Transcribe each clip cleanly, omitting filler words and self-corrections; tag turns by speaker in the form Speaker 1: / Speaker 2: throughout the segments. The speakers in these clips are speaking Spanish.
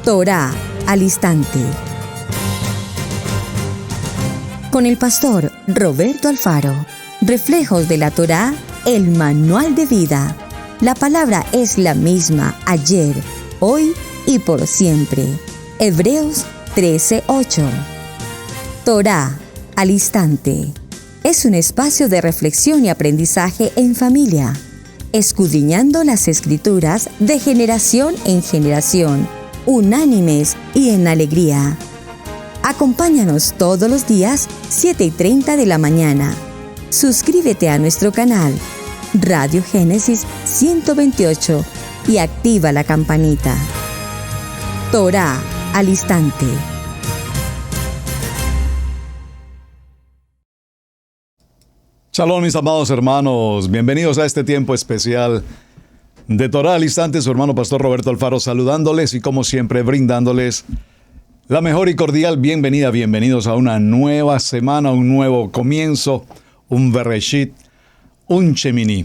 Speaker 1: Torá al instante. Con el pastor Roberto Alfaro. Reflejos de la Torá, el manual de vida. La palabra es la misma ayer, hoy y por siempre. Hebreos 13:8. Torá al instante. Es un espacio de reflexión y aprendizaje en familia, escudriñando las Escrituras de generación en generación, unánimes y en alegría. Acompáñanos todos los días, 7:30 de la mañana. Suscríbete a nuestro canal, Radio Génesis 128, y activa la campanita. Torá al instante.
Speaker 2: Shalom, mis amados hermanos. Bienvenidos a este tiempo especial de Torá al instante. Su hermano pastor Roberto Alfaro saludándoles y como siempre brindándoles la mejor y cordial bienvenida. Bienvenidos a una nueva semana, un nuevo comienzo, un Bereshit, un Shemini.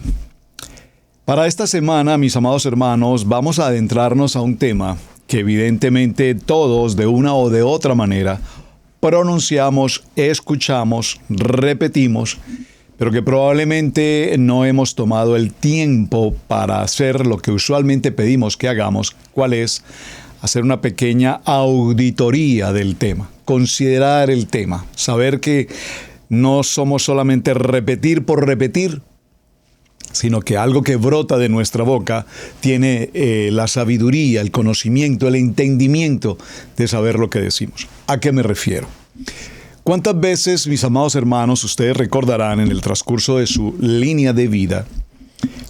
Speaker 2: Para esta semana, mis amados hermanos, vamos a adentrarnos a un tema que evidentemente todos de una o de otra manera pronunciamos, escuchamos, repetimos, pero que probablemente no hemos tomado el tiempo para hacer lo que usualmente pedimos que hagamos, ¿cuál es? Hacer una pequeña auditoría del tema, considerar el tema, saber que no somos solamente repetir por repetir, sino que algo que brota de nuestra boca tiene la sabiduría, el conocimiento, el entendimiento de saber lo que decimos. ¿A qué me refiero? ¿Cuántas veces, mis amados hermanos, ustedes recordarán en el transcurso de su línea de vida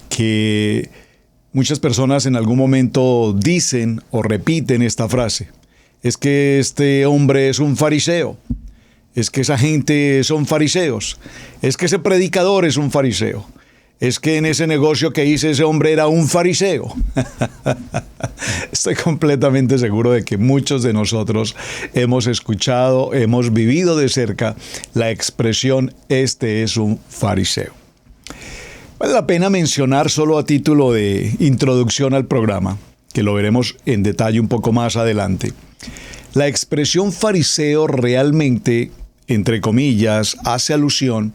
Speaker 2: que muchas personas en algún momento dicen o repiten esta frase? Es que este hombre es un fariseo. Es que esa gente son fariseos. Es que ese predicador es un fariseo. Es que en ese negocio que hice ese hombre era un fariseo. Estoy completamente seguro de que muchos de nosotros hemos escuchado, hemos vivido de cerca la expresión este es un fariseo. Vale la pena mencionar solo a título de introducción al programa, que lo veremos en detalle un poco más adelante. La expresión fariseo realmente, entre comillas, hace alusión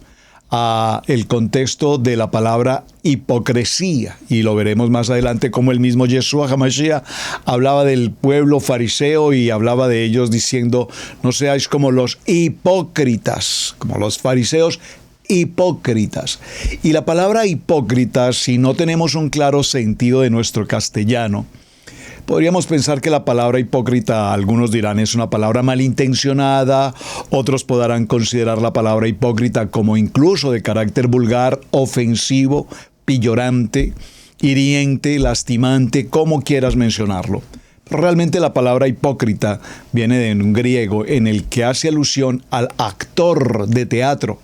Speaker 2: a el contexto de la palabra hipocresía, y lo veremos más adelante como el mismo Yeshua HaMashiach hablaba del pueblo fariseo y hablaba de ellos diciendo: no seáis como los hipócritas, como los fariseos hipócritas. Y la palabra hipócrita, si no tenemos un claro sentido de nuestro castellano, podríamos pensar que la palabra hipócrita, algunos dirán, es una palabra malintencionada, otros podrán considerar la palabra hipócrita como incluso de carácter vulgar, ofensivo, pillorante, hiriente, lastimante, como quieras mencionarlo. Pero realmente la palabra hipócrita viene de un griego en el que hace alusión al actor de teatro.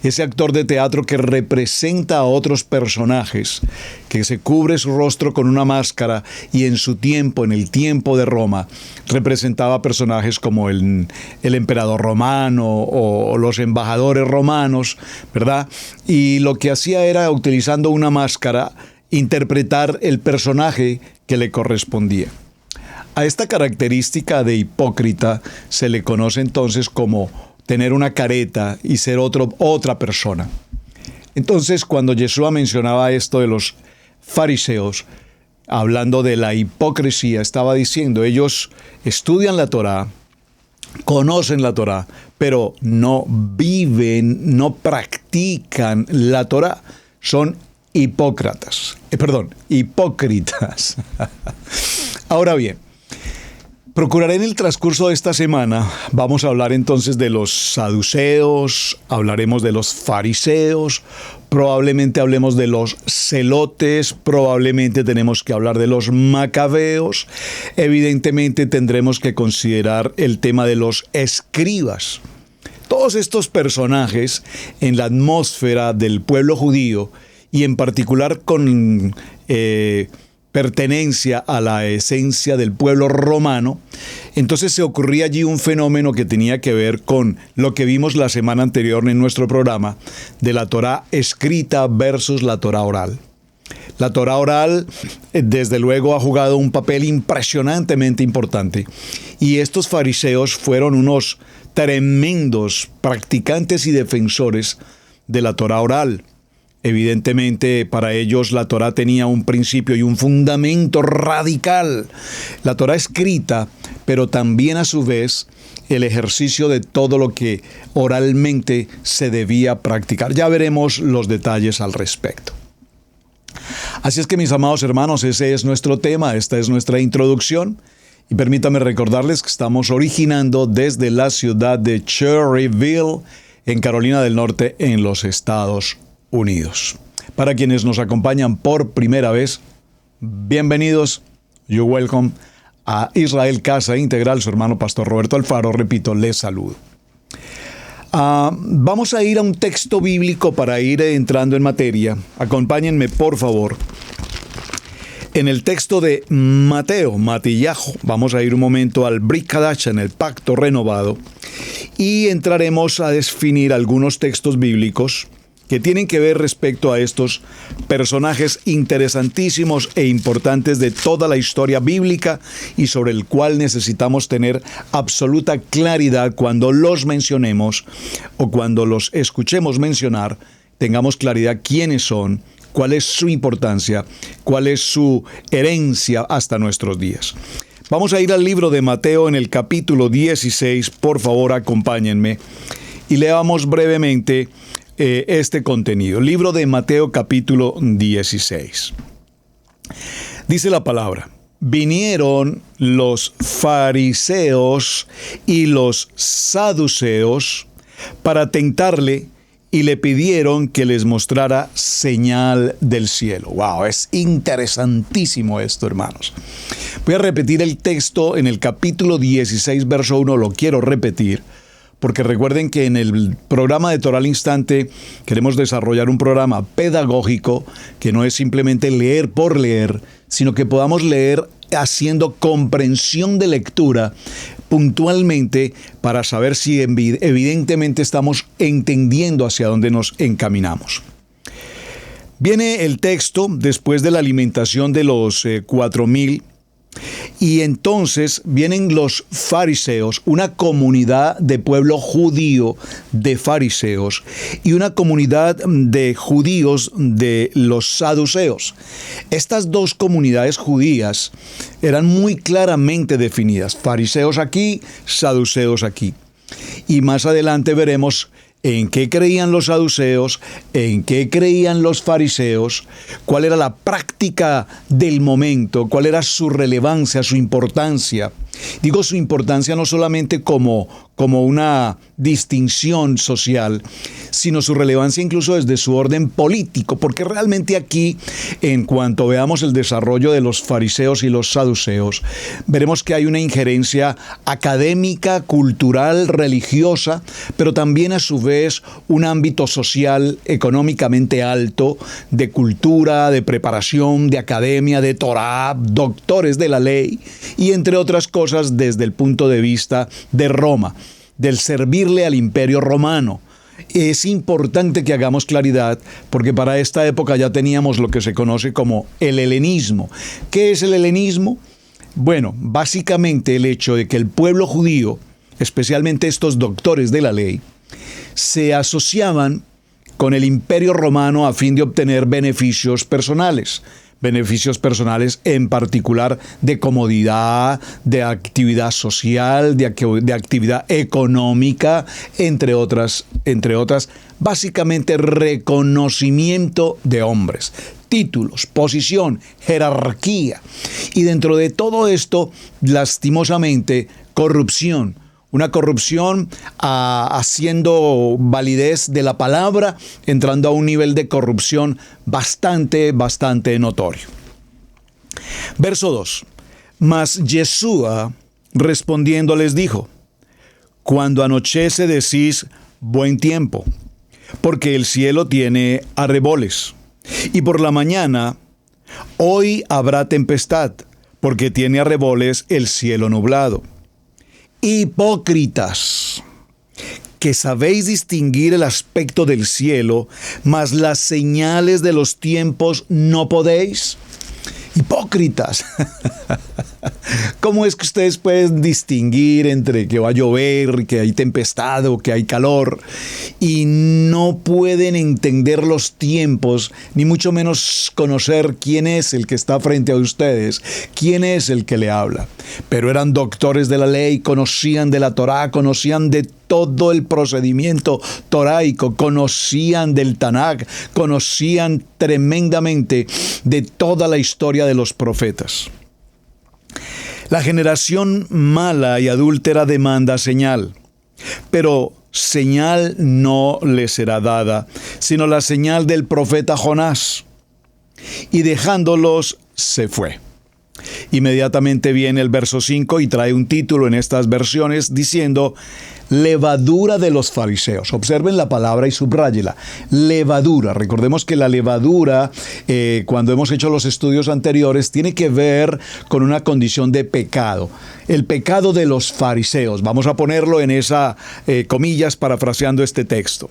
Speaker 2: Ese actor de teatro que representa a otros personajes, que se cubre su rostro con una máscara y en su tiempo, en el tiempo de Roma, representaba personajes como el emperador romano o los embajadores romanos, ¿verdad? Y lo que hacía era, utilizando una máscara, interpretar el personaje que le correspondía. A esta característica de hipócrita se le conoce entonces como tener una careta y ser otra persona. Entonces, cuando Yeshua mencionaba esto de los fariseos, hablando de la hipocresía, estaba diciendo, ellos estudian la Torá, conocen la Torá, pero no viven, no practican la Torá. Son hipócritas. Ahora bien, procuraré en el transcurso de esta semana, vamos a hablar entonces de los saduceos, hablaremos de los fariseos, probablemente hablemos de los celotes, probablemente tenemos que hablar de los macabeos, evidentemente tendremos que considerar el tema de los escribas. Todos estos personajes en la atmósfera del pueblo judío y en particular con pertenencia a la esencia del pueblo romano, entonces se ocurría allí un fenómeno que tenía que ver con lo que vimos la semana anterior en nuestro programa de la Torá escrita versus la Torá oral. La Torá oral, desde luego, ha jugado un papel impresionantemente importante. Y estos fariseos fueron unos tremendos practicantes y defensores de la Torá oral. Evidentemente, para ellos la Torá tenía un principio y un fundamento radical. La Torá escrita, pero también a su vez el ejercicio de todo lo que oralmente se debía practicar. Ya veremos los detalles al respecto. Así es que, mis amados hermanos, ese es nuestro tema, esta es nuestra introducción. Y permítame recordarles que estamos originando desde la ciudad de Cherryville, en Carolina del Norte, en los Estados Unidos. Para quienes nos acompañan por primera vez, bienvenidos, you're welcome, a Israel Casa Integral. Su hermano Pastor Roberto Alfaro, repito, les saludo. Vamos a ir a un texto bíblico para ir entrando en materia. Acompáñenme, por favor. En el texto de Mateo, Matillahu, vamos a ir un momento al Brit Kadash, en el Pacto Renovado, y entraremos a definir algunos textos bíblicos que tienen que ver respecto a estos personajes interesantísimos e importantes de toda la historia bíblica y sobre el cual necesitamos tener absoluta claridad cuando los mencionemos o cuando los escuchemos mencionar, tengamos claridad quiénes son, cuál es su importancia, cuál es su herencia hasta nuestros días. Vamos a ir al libro de Mateo en el capítulo 16, por favor acompáñenme y leamos brevemente este contenido. Libro de Mateo capítulo 16. Dice la palabra: vinieron los fariseos y los saduceos para tentarle y le pidieron que les mostrara señal del cielo. ¡Wow! Es interesantísimo esto, hermanos. Voy a repetir el texto en el capítulo 16, verso 1, lo quiero repetir, porque recuerden que en el programa de Torá al Instante queremos desarrollar un programa pedagógico que no es simplemente leer por leer, sino que podamos leer haciendo comprensión de lectura puntualmente para saber si evidentemente estamos entendiendo hacia dónde nos encaminamos. Viene el texto después de la alimentación de los 4,000. Y entonces vienen los fariseos, una comunidad de pueblo judío de fariseos y una comunidad de judíos de los saduceos. Estas dos comunidades judías eran muy claramente definidas, fariseos aquí, saduceos aquí. Y más adelante veremos en qué creían los saduceos, en qué creían los fariseos, cuál era la práctica del momento, cuál era su relevancia, su importancia. Digo su importancia no solamente como una distinción social, sino su relevancia incluso desde su orden político, porque realmente aquí, en cuanto veamos el desarrollo de los fariseos y los saduceos, veremos que hay una injerencia académica, cultural, religiosa, pero también a su vez un ámbito social económicamente alto, de cultura, de preparación, de academia, de Torá, doctores de la ley, y entre otras cosas desde el punto de vista de Roma, del servirle al Imperio Romano. Es importante que hagamos claridad porque para esta época ya teníamos lo que se conoce como el helenismo. ¿Qué es el helenismo? Bueno, básicamente el hecho de que el pueblo judío, especialmente estos doctores de la ley, se asociaban con el Imperio Romano a fin de obtener beneficios personales en particular de comodidad, de actividad social, de actividad económica, entre otras, básicamente reconocimiento de hombres, títulos, posición, jerarquía. Y dentro de todo esto, lastimosamente, corrupción. Una corrupción haciendo validez de la palabra, entrando a un nivel de corrupción bastante notorio. Verso 2. Mas Yeshua respondiendo les dijo: cuando anochece decís buen tiempo, porque el cielo tiene arreboles. Y por la mañana, hoy habrá tempestad, porque tiene arreboles el cielo nublado. Hipócritas, que sabéis distinguir el aspecto del cielo, mas las señales de los tiempos no podéis. Hipócritas. ¿Cómo es que ustedes pueden distinguir entre que va a llover, que hay tempestad o que hay calor y no pueden entender los tiempos, ni mucho menos conocer quién es el que está frente a ustedes, quién es el que le habla? Pero eran doctores de la ley, conocían de la Torá, conocían de todo el procedimiento toraico, conocían del Tanaj, conocían tremendamente de toda la historia de los profetas. La generación mala y adúltera demanda señal, pero señal no le será dada, sino la señal del profeta Jonás. Y dejándolos, se fue. Inmediatamente viene el verso 5 y trae un título en estas versiones diciendo: levadura de los fariseos. Observen la palabra y subráyela. Levadura. Recordemos que la levadura, cuando hemos hecho los estudios anteriores, tiene que ver con una condición de pecado. El pecado de los fariseos. Vamos a ponerlo en esas comillas parafraseando este texto.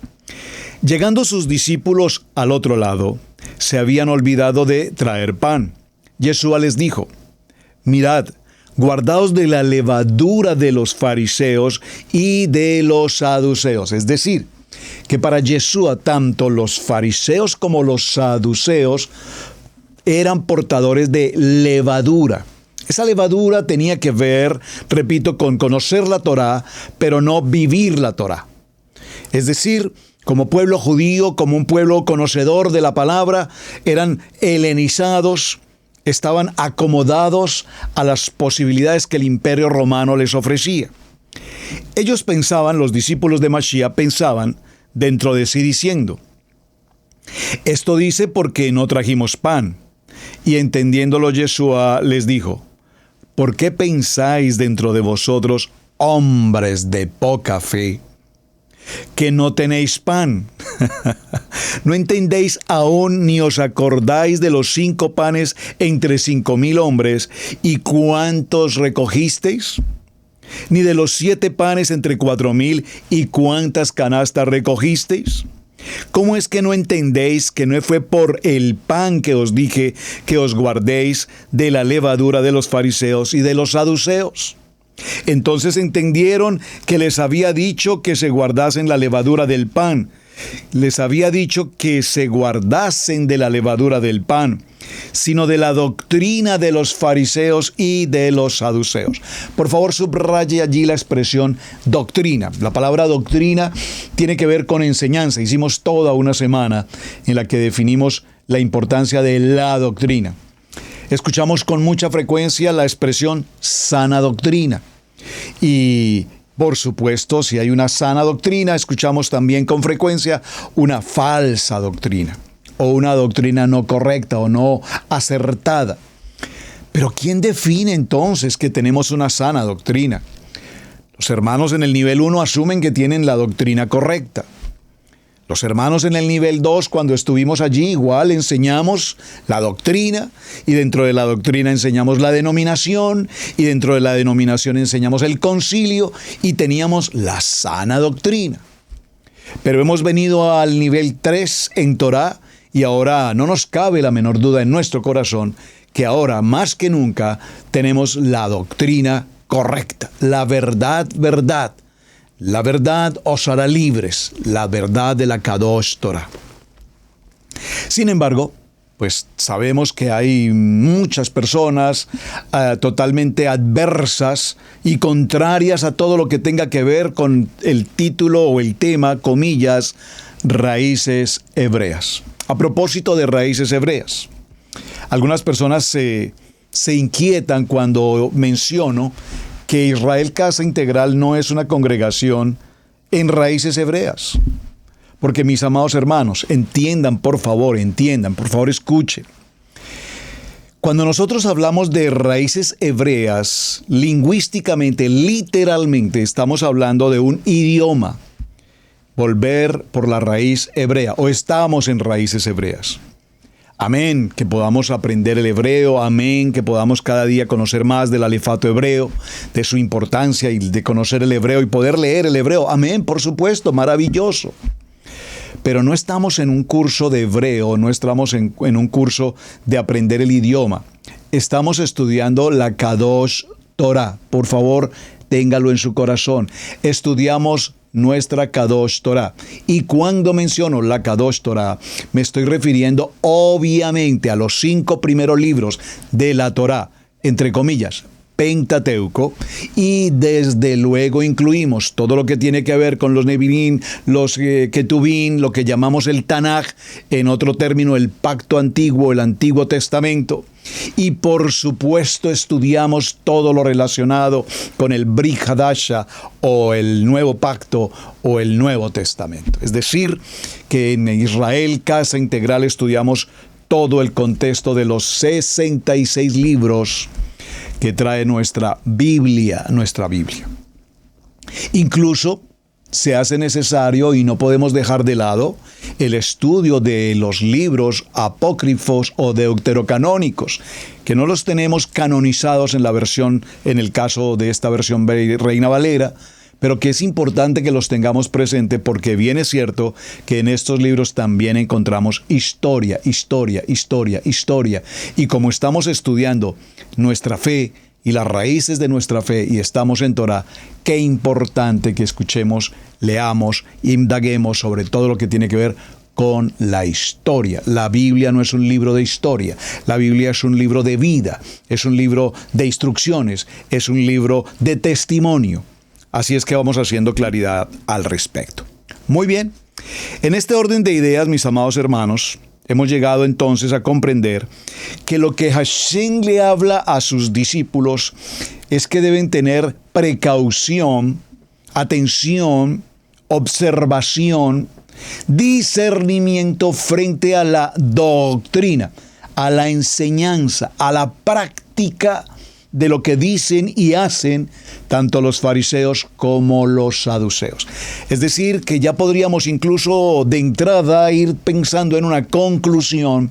Speaker 2: Llegando sus discípulos al otro lado, se habían olvidado de traer pan. Yeshua les dijo: mirad, guardaos de la levadura de los fariseos y de los saduceos. Es decir, que para Yeshua tanto los fariseos como los saduceos eran portadores de levadura. Esa levadura tenía que ver, repito, con conocer la Torá, pero no vivir la Torá. Es decir, como pueblo judío, como un pueblo conocedor de la palabra, eran helenizados, estaban acomodados a las posibilidades que el imperio romano les ofrecía. Ellos pensaban, los discípulos de Mashiach pensaban dentro de sí diciendo: esto dice porque no trajimos pan. Y entendiéndolo Yeshua les dijo: ¿por qué pensáis dentro de vosotros, hombres de poca fe, que no tenéis pan? ¿No entendéis aún ni os acordáis de los 5 panes entre 5,000 hombres y cuántos recogisteis? ¿Ni de los 7 panes entre 4,000 y cuántas canastas recogisteis? ¿Cómo es que no entendéis que no fue por el pan que os dije que os guardéis de la levadura de los fariseos y de los saduceos? Entonces entendieron que les había dicho que se guardasen la levadura del pan. Les había dicho que se guardasen de la levadura del pan, sino de la doctrina de los fariseos y de los saduceos. Por favor, subraye allí la expresión doctrina. La palabra doctrina tiene que ver con enseñanza. Hicimos toda una semana en la que definimos la importancia de la doctrina. Escuchamos con mucha frecuencia la expresión sana doctrina. Y por supuesto, si hay una sana doctrina, escuchamos también con frecuencia una falsa doctrina o una doctrina no correcta o no acertada. Pero ¿quién define entonces que tenemos una sana doctrina? Los hermanos en el nivel 1 asumen que tienen la doctrina correcta. Los hermanos en el nivel 2, cuando estuvimos allí, igual enseñamos la doctrina, y dentro de la doctrina enseñamos la denominación, y dentro de la denominación enseñamos el concilio, y teníamos la sana doctrina. Pero hemos venido al nivel 3 en Torá, y ahora no nos cabe la menor duda en nuestro corazón que ahora, más que nunca, tenemos la doctrina correcta, la verdad. La verdad os hará libres, la verdad de la Kadosh Torah. Sin embargo, pues sabemos que hay muchas personas totalmente adversas y contrarias a todo lo que tenga que ver con el título o el tema, comillas, raíces hebreas. A propósito de raíces hebreas, algunas personas se inquietan cuando menciono que Israel Casa Integral no es una congregación en raíces hebreas. Porque mis amados hermanos, entiendan, por favor, escuchen. Cuando nosotros hablamos de raíces hebreas, lingüísticamente, literalmente, estamos hablando de un idioma. Volver por la raíz hebrea, o estamos en raíces hebreas. Amén, que podamos aprender el hebreo, amén, que podamos cada día conocer más del alefato hebreo, de su importancia y de conocer el hebreo y poder leer el hebreo. Amén, por supuesto, maravilloso. Pero no estamos en un curso de hebreo, no estamos en un curso de aprender el idioma. Estamos estudiando la Kadosh Torah. Por favor, téngalo en su corazón. Estudiamos nuestra Kadosh Torah. Y cuando menciono la Kadosh Torah, me estoy refiriendo obviamente a los 5 primeros libros de la Torah, entre comillas, Pentateuco, y desde luego incluimos todo lo que tiene que ver con los Nevi'im, los Ketuvim, lo que llamamos el Tanaj, en otro término el Pacto Antiguo, el Antiguo Testamento. Y por supuesto estudiamos todo lo relacionado con el Brit Hadasha o el Nuevo Pacto o el Nuevo Testamento. Es decir, que en Israel Casa Integral estudiamos todo el contexto de los 66 libros que trae nuestra Biblia. Incluso se hace necesario y no podemos dejar de lado el estudio de los libros apócrifos o deuterocanónicos, que no los tenemos canonizados en el caso de esta versión Reina Valera, pero que es importante que los tengamos presente porque bien es cierto que en estos libros también encontramos historia. Y como estamos estudiando nuestra fe y las raíces de nuestra fe y estamos en Torah, qué importante que escuchemos, leamos, indaguemos sobre todo lo que tiene que ver con la historia. La Biblia no es un libro de historia, la Biblia es un libro de vida, es un libro de instrucciones, es un libro de testimonio. Así es que vamos haciendo claridad al respecto. Muy bien, en este orden de ideas, mis amados hermanos, hemos llegado entonces a comprender que lo que Hashem le habla a sus discípulos es que deben tener precaución, atención, observación, discernimiento frente a la doctrina, a la enseñanza, a la práctica de lo que dicen y hacen tanto los fariseos como los saduceos. Es decir, que ya podríamos incluso de entrada ir pensando en una conclusión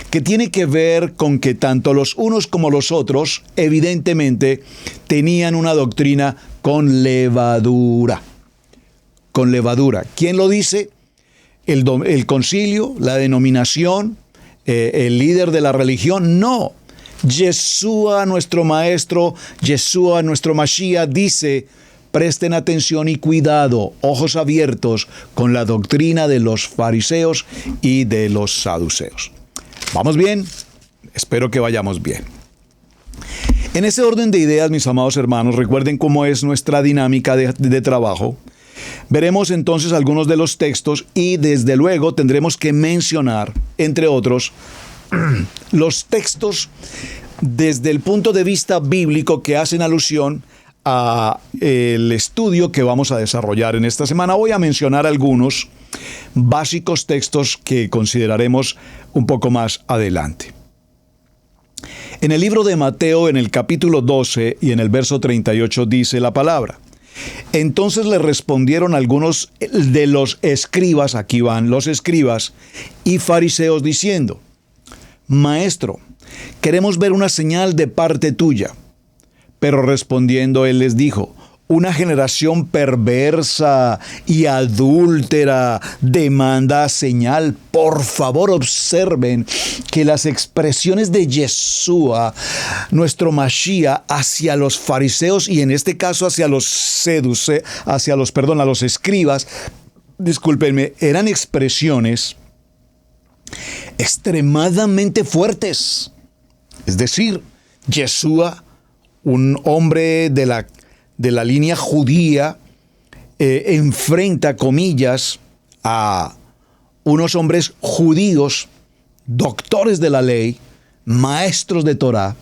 Speaker 2: que tiene que ver con que tanto los unos como los otros, evidentemente, tenían una doctrina con levadura. Con levadura. ¿Quién lo dice? ¿El concilio? ¿La denominación? ¿El líder de la religión? No. Yeshua, nuestro maestro, Yeshua, nuestro Mashiach, dice: presten atención y cuidado, ojos abiertos con la doctrina de los fariseos y de los saduceos. ¿Vamos bien? Espero que vayamos bien. En ese orden de ideas, mis amados hermanos, recuerden cómo es nuestra dinámica de trabajo. Veremos entonces algunos de los textos y desde luego tendremos que mencionar, entre otros, los textos desde el punto de vista bíblico que hacen alusión a el estudio que vamos a desarrollar en esta semana. Voy a mencionar algunos básicos textos que consideraremos un poco más adelante. En el libro de Mateo, en el capítulo 12 y en el verso 38 dice la palabra: entonces le respondieron algunos de los escribas, aquí van los escribas y fariseos diciendo: Maestro, queremos ver una señal de parte tuya. Pero respondiendo él les dijo: una generación perversa y adúltera demanda señal. Por favor, observen que las expresiones de Yeshua, nuestro Mashiach, hacia los fariseos y en este caso hacia los a los escribas, discúlpenme, eran expresiones extremadamente fuertes. Es decir, Yeshua, un hombre de la línea judía, enfrenta, comillas, a unos hombres judíos, doctores de la ley, maestros de Torah,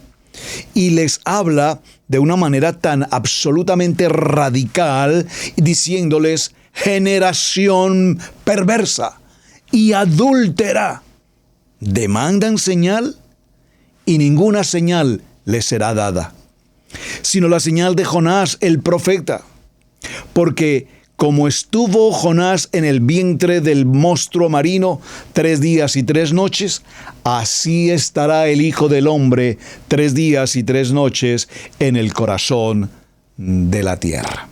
Speaker 2: y les habla de una manera tan absolutamente radical, diciéndoles: generación perversa y adúltera, demandan señal y ninguna señal les será dada, sino la señal de Jonás el profeta. Porque como estuvo Jonás en el vientre del monstruo marino 3 días y 3 noches, así estará el Hijo del Hombre 3 días y 3 noches en el corazón de la tierra.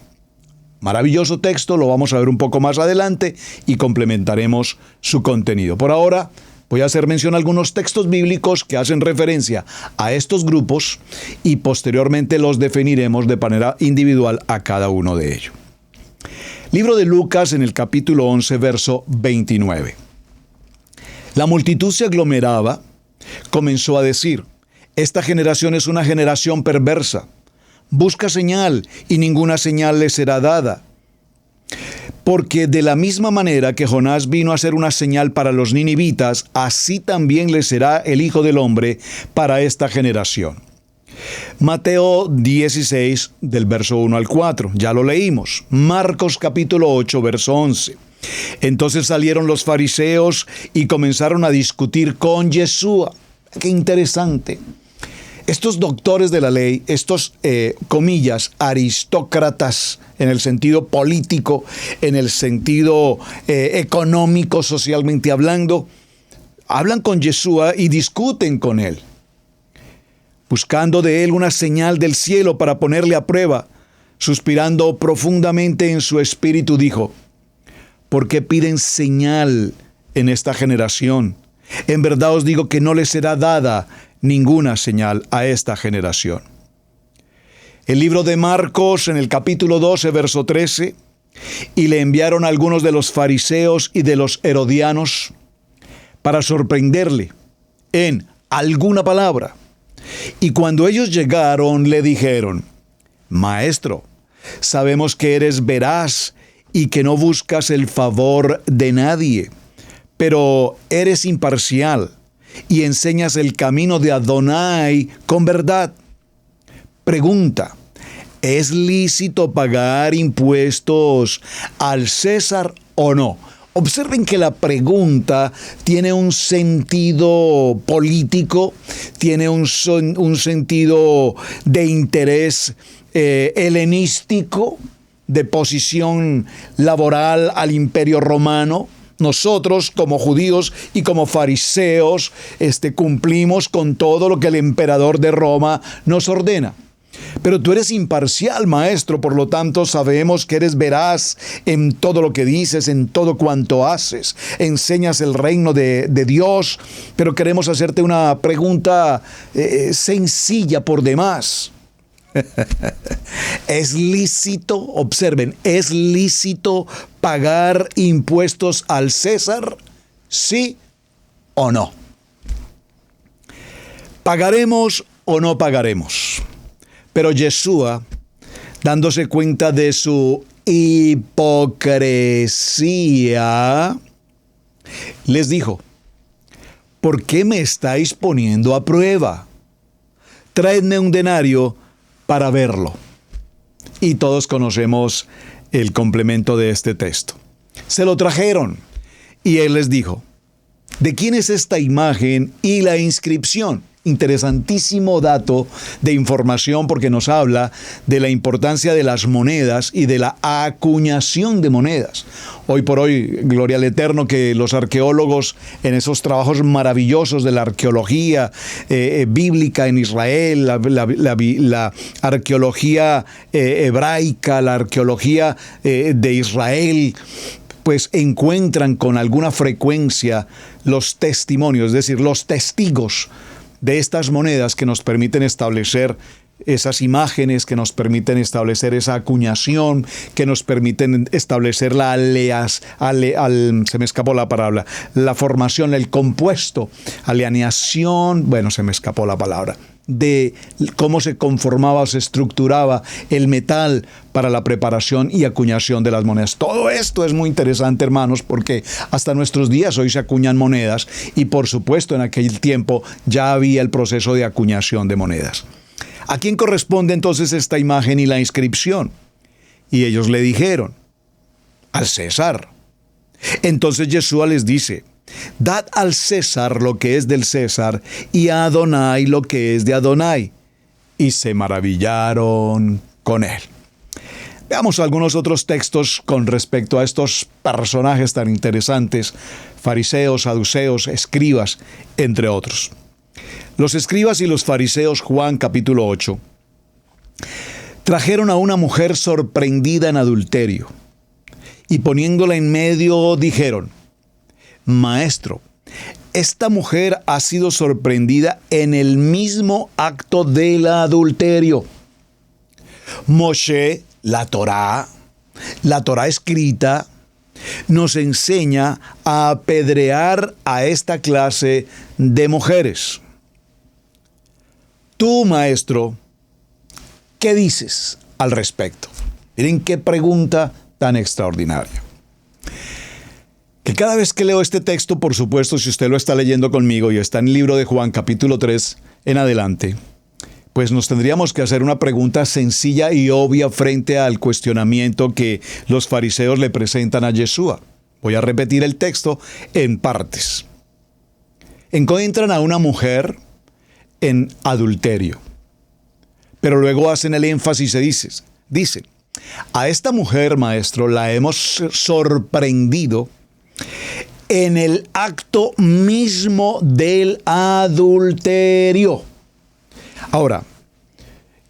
Speaker 2: Maravilloso texto, lo vamos a ver un poco más adelante y complementaremos su contenido. Por ahora, voy a hacer mención a algunos textos bíblicos que hacen referencia a estos grupos y posteriormente los definiremos de manera individual a cada uno de ellos. Libro de Lucas en el capítulo 11, verso 29. La multitud se aglomeraba, comenzó a decir: esta generación es una generación perversa. Busca señal y ninguna señal le será dada. Porque de la misma manera que Jonás vino a ser una señal para los ninivitas, así también le será el Hijo del Hombre para esta generación. Mateo 16, del verso 1 al 4, ya lo leímos. Marcos capítulo 8, verso 11. Entonces salieron los fariseos y comenzaron a discutir con Yeshua. ¡Qué interesante! Estos doctores de la ley, estos, comillas, aristócratas en el sentido político, en el sentido económico, socialmente hablando, hablan con Yeshua y discuten con él, buscando de él una señal del cielo para ponerle a prueba. Suspirando profundamente en su espíritu, dijo: ¿por qué piden señal en esta generación? En verdad os digo que no les será dada ninguna señal a esta generación. El libro de Marcos, en el capítulo 12, verso 13, y le enviaron a algunos de los fariseos y de los herodianos para sorprenderle en alguna palabra. Y cuando ellos llegaron, le dijeron: Maestro, sabemos que eres veraz y que no buscas el favor de nadie, pero eres imparcial y enseñas el camino de Adonai con verdad. Pregunta: ¿es lícito pagar impuestos al César o no? Observen que la pregunta tiene un sentido político, tiene un sentido de interés helenístico, de posición laboral al Imperio Romano. Nosotros, como judíos y como fariseos, cumplimos con todo lo que el emperador de Roma nos ordena. Pero tú eres imparcial, maestro, por lo tanto sabemos que eres veraz en todo lo que dices, en todo cuanto haces. Enseñas el reino de Dios, pero queremos hacerte una pregunta sencilla por demás. ¿Es lícito, observen, es lícito pagar impuestos al César? ¿Sí o no? ¿Pagaremos o no pagaremos? Pero Yeshua, dándose cuenta de su hipocresía, les dijo: ¿por qué me estáis poniendo a prueba? Traedme un denario para verlo. Y todos conocemos el complemento de este texto. Se lo trajeron y él les dijo: ¿de quién es esta imagen y la inscripción? Interesantísimo dato de información, porque nos habla de la importancia de las monedas y de la acuñación de monedas. Hoy por hoy, gloria al Eterno, que los arqueólogos en esos trabajos maravillosos de la arqueología bíblica en Israel, la arqueología hebraica, la arqueología de Israel, pues encuentran con alguna frecuencia los testimonios, es decir, los testigos de estas monedas que nos permiten establecer esas imágenes, que nos permiten establecer esa acuñación, que nos permiten establecer la formación, el compuesto, aleación, se me escapó la palabra, de cómo se conformaba o se estructuraba el metal para la preparación y acuñación de las monedas. Todo esto es muy interesante, hermanos, porque hasta nuestros días hoy se acuñan monedas y por supuesto en aquel tiempo ya había el proceso de acuñación de monedas. ¿A quién corresponde entonces esta imagen y la inscripción? Y ellos le dijeron: al César. Entonces Yeshua les dice: dad al César lo que es del César y a Adonai lo que es de Adonai. Y se maravillaron con él. Veamos algunos otros textos con respecto a estos personajes tan interesantes, fariseos, saduceos, escribas, entre otros. Los escribas y los fariseos, Juan capítulo 8, trajeron a una mujer sorprendida en adulterio y poniéndola en medio dijeron: Maestro, esta mujer ha sido sorprendida en el mismo acto del adulterio. Moshe, la Torá escrita, nos enseña a apedrear a esta clase de mujeres. Tú, maestro, ¿qué dices al respecto? Miren qué pregunta tan extraordinaria. Que cada vez que leo este texto, por supuesto, si usted lo está leyendo conmigo y está en el libro de Juan, capítulo 3 en adelante, pues nos tendríamos que hacer una pregunta sencilla y obvia frente al cuestionamiento que los fariseos le presentan a Yeshua. Voy a repetir el texto en partes. Encuentran a una mujer en adulterio, pero luego hacen el énfasis y dicen, a esta mujer, maestro, la hemos sorprendido en el acto mismo del adulterio. Ahora,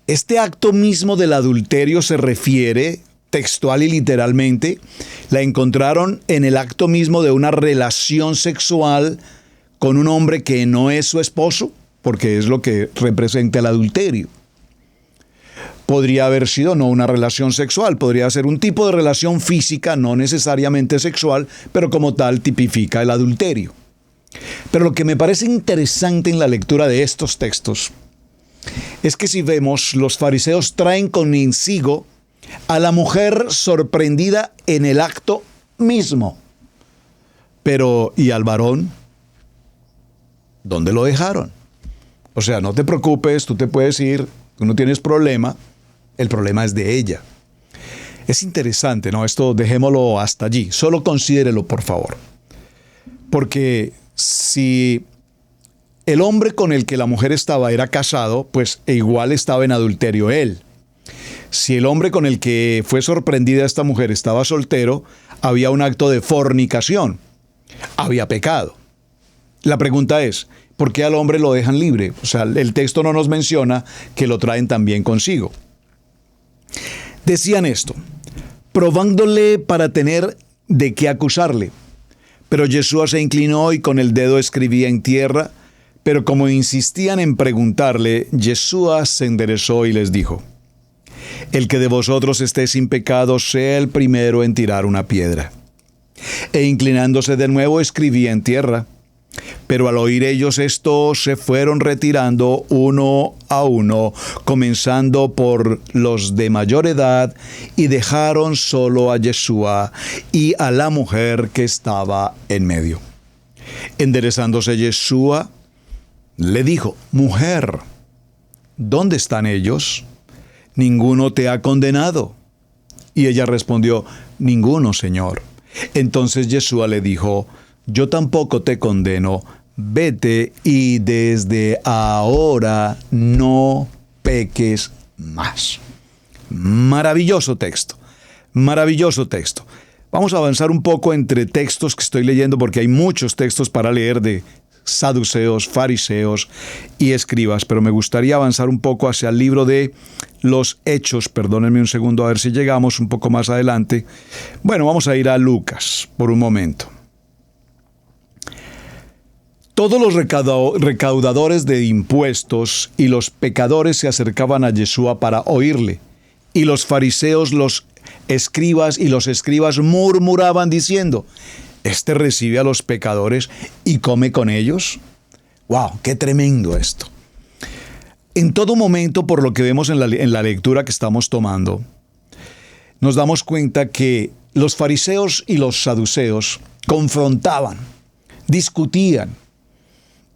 Speaker 2: este acto mismo del adulterio se refiere, textual y literalmente, la encontraron en el acto mismo de una relación sexual con un hombre que no es su esposo, porque es lo que representa el adulterio. Podría haber sido no una relación sexual, podría ser un tipo de relación física, no necesariamente sexual, pero como tal tipifica el adulterio. Pero lo que me parece interesante en la lectura de estos textos es que si vemos, los fariseos traen consigo a la mujer sorprendida en el acto mismo. Pero, ¿y al varón? ¿Dónde lo dejaron? O sea, no te preocupes, tú te puedes ir, tú no tienes problema, el problema es de ella. Es interesante, ¿no? Esto dejémoslo hasta allí, solo considérelo, por favor. Porque si el hombre con el que la mujer estaba era casado, pues igual estaba en adulterio él. Si el hombre con el que fue sorprendida esta mujer estaba soltero, había un acto de fornicación, había pecado. La pregunta es, ¿por qué al hombre lo dejan libre? O sea, el texto no nos menciona que lo traen también consigo. Decían esto, probándole para tener de qué acusarle. Pero Yeshua se inclinó y con el dedo escribía en tierra. Pero como insistían en preguntarle, Yeshua se enderezó y les dijo: El que de vosotros esté sin pecado, sea el primero en tirar una piedra. E inclinándose de nuevo, escribía en tierra. Pero al oír ellos esto, se fueron retirando uno a uno, comenzando por los de mayor edad, y dejaron solo a Yeshua y a la mujer que estaba en medio. Enderezándose Yeshua, le dijo: Mujer, ¿dónde están ellos? ¿Ninguno te ha condenado? Y ella respondió: Ninguno, Señor. Entonces Yeshua le dijo: Yo tampoco te condeno, vete y desde ahora no peques más. Maravilloso texto, maravilloso texto. Vamos a avanzar un poco entre textos que estoy leyendo porque hay muchos textos para leer de saduceos, fariseos y escribas, pero me gustaría avanzar un poco hacia el libro de los Hechos. Perdónenme un segundo a ver si llegamos un poco más adelante. Bueno, vamos a ir a Lucas por un momento. Todos los recaudadores de impuestos y los pecadores se acercaban a Yeshua para oírle, y los fariseos, los escribas y los escribas murmuraban diciendo: ¿Este recibe a los pecadores y come con ellos? ¡Wow! ¡Qué tremendo esto! En todo momento, por lo que vemos en la lectura que estamos tomando, nos damos cuenta que los fariseos y los saduceos confrontaban, discutían,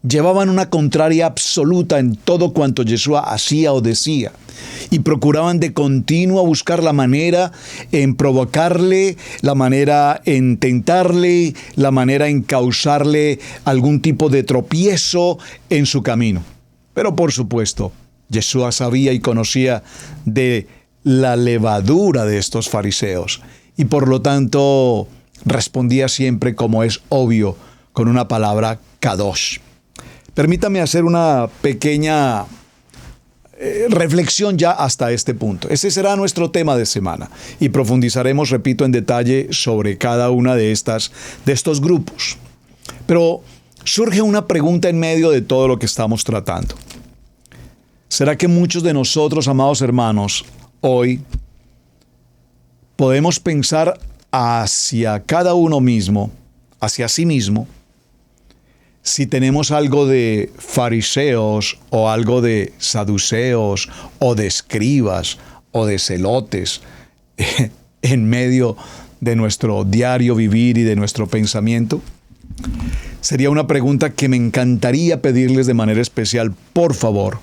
Speaker 2: llevaban una contraria absoluta en todo cuanto Yeshua hacía o decía, y procuraban de continuo buscar la manera en provocarle, la manera en tentarle, la manera en causarle algún tipo de tropiezo en su camino. Pero por supuesto, Yeshua sabía y conocía de la levadura de estos fariseos y por lo tanto respondía siempre, como es obvio, con una palabra kadosh. Permítame hacer una pequeña reflexión ya hasta este punto. Ese será nuestro tema de semana y profundizaremos, repito, en detalle sobre cada una de estos grupos. Pero surge una pregunta en medio de todo lo que estamos tratando. ¿Será que muchos de nosotros, amados hermanos, hoy podemos pensar hacia cada uno mismo, hacia sí mismo, si tenemos algo de fariseos o algo de saduceos o de escribas o de celotes en medio de nuestro diario vivir y de nuestro pensamiento? Sería una pregunta que me encantaría pedirles de manera especial. Por favor,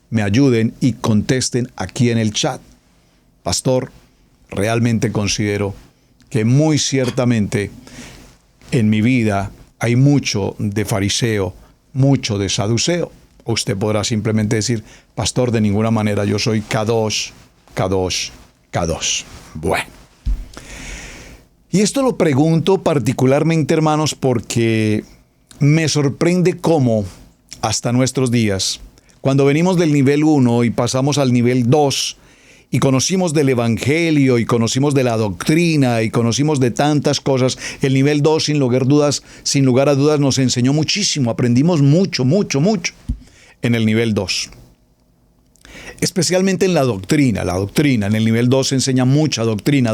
Speaker 2: me ayuden y contesten aquí en el chat. Pastor, realmente considero que muy ciertamente en mi vida hay mucho de fariseo, mucho de saduceo. Usted podrá simplemente decir, pastor, de ninguna manera, yo soy kadosh, kadosh, kadosh. Bueno. Y esto lo pregunto particularmente, hermanos, porque me sorprende cómo hasta nuestros días, cuando venimos del nivel 1 y pasamos al nivel 2, y conocimos del Evangelio, y conocimos de la doctrina, y conocimos de tantas cosas, el nivel 2, sin lugar a dudas, nos enseñó muchísimo, aprendimos mucho en el nivel 2. Especialmente en la doctrina, en el nivel 2 se enseña mucha doctrina.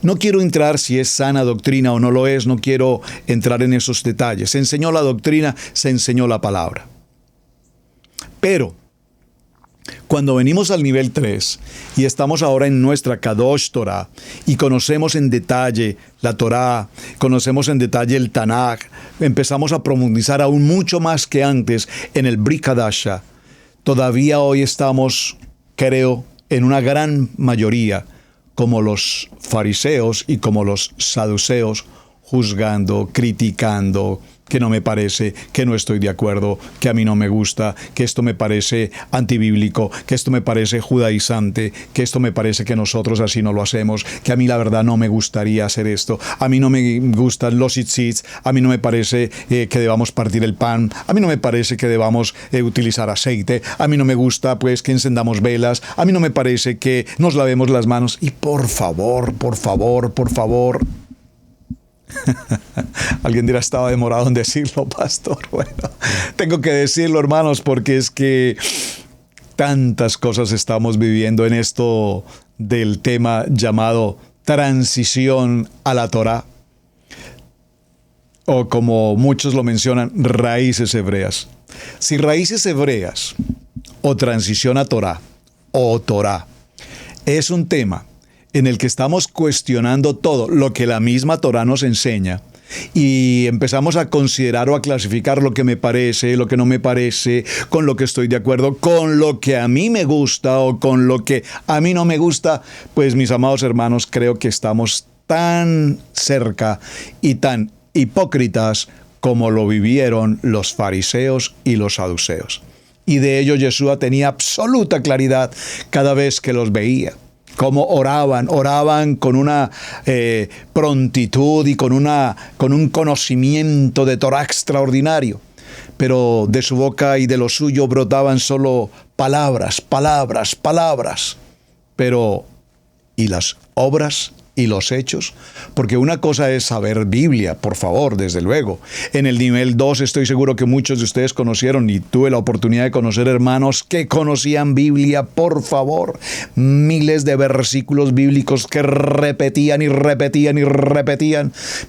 Speaker 2: No quiero entrar si es sana doctrina o no lo es, no quiero entrar en esos detalles. Se enseñó la doctrina, se enseñó la palabra. Pero cuando venimos al nivel 3 y estamos ahora en nuestra Kadosh Torah y conocemos en detalle la Torah, conocemos en detalle el Tanaj, empezamos a profundizar aún mucho más que antes en el Brit Hadasha. Todavía hoy estamos, creo, en una gran mayoría como los fariseos y como los saduceos, juzgando, criticando, que no me parece, que no estoy de acuerdo, que a mí no me gusta, que esto me parece antibíblico, que esto me parece judaizante, que esto me parece que nosotros así no lo hacemos, que a mí la verdad no me gustaría hacer esto, a mí no me gustan los tzitzit, a mí no me parece que debamos partir el pan, a mí no me parece que debamos utilizar aceite, a mí no me gusta pues que encendamos velas, a mí no me parece que nos lavemos las manos y por favor. Alguien dirá, estaba demorado en decirlo, pastor. Bueno, tengo que decirlo, hermanos, porque es que tantas cosas estamos viviendo en esto del tema llamado transición a la Torá, o como muchos lo mencionan, raíces hebreas. Si raíces hebreas o transición a Torá o Torá es un tema en el que estamos cuestionando todo lo que la misma Torá nos enseña y empezamos a considerar o a clasificar lo que me parece, lo que no me parece, con lo que estoy de acuerdo, con lo que a mí me gusta o con lo que a mí no me gusta, pues mis amados hermanos, creo que estamos tan cerca y tan hipócritas como lo vivieron los fariseos y los saduceos. Y de ello Yeshua tenía absoluta claridad cada vez que los veía. Cómo oraban con una prontitud y con un conocimiento de Torah extraordinario. Pero de su boca y de lo suyo brotaban solo palabras. Pero, ¿y las obras y los hechos? Porque una cosa es saber Biblia, por favor, desde luego. En el nivel 2 estoy seguro que muchos de ustedes conocieron y tuve la oportunidad de conocer hermanos que conocían Biblia, por favor. Miles de versículos bíblicos que repetían.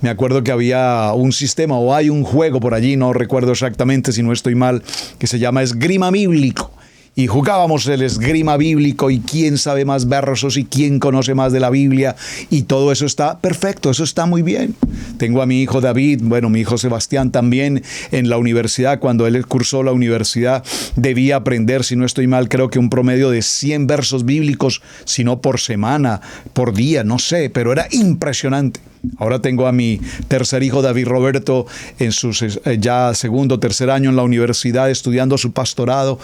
Speaker 2: Me acuerdo que había un sistema o hay un juego por allí, no recuerdo exactamente si no estoy mal, que se llama esgrima bíblico. Y jugábamos el esgrima bíblico y quién sabe más versos y quién conoce más de la Biblia. Y todo eso está perfecto, eso está muy bien. Tengo a mi hijo David, mi hijo Sebastián también en la universidad. Cuando él cursó la universidad debía aprender, si no estoy mal, creo que un promedio de 100 versos bíblicos, si no por semana, por día, no sé, pero era impresionante. Ahora tengo a mi tercer hijo, David Roberto, en sus ya segundo, tercer año en la universidad estudiando su pastorado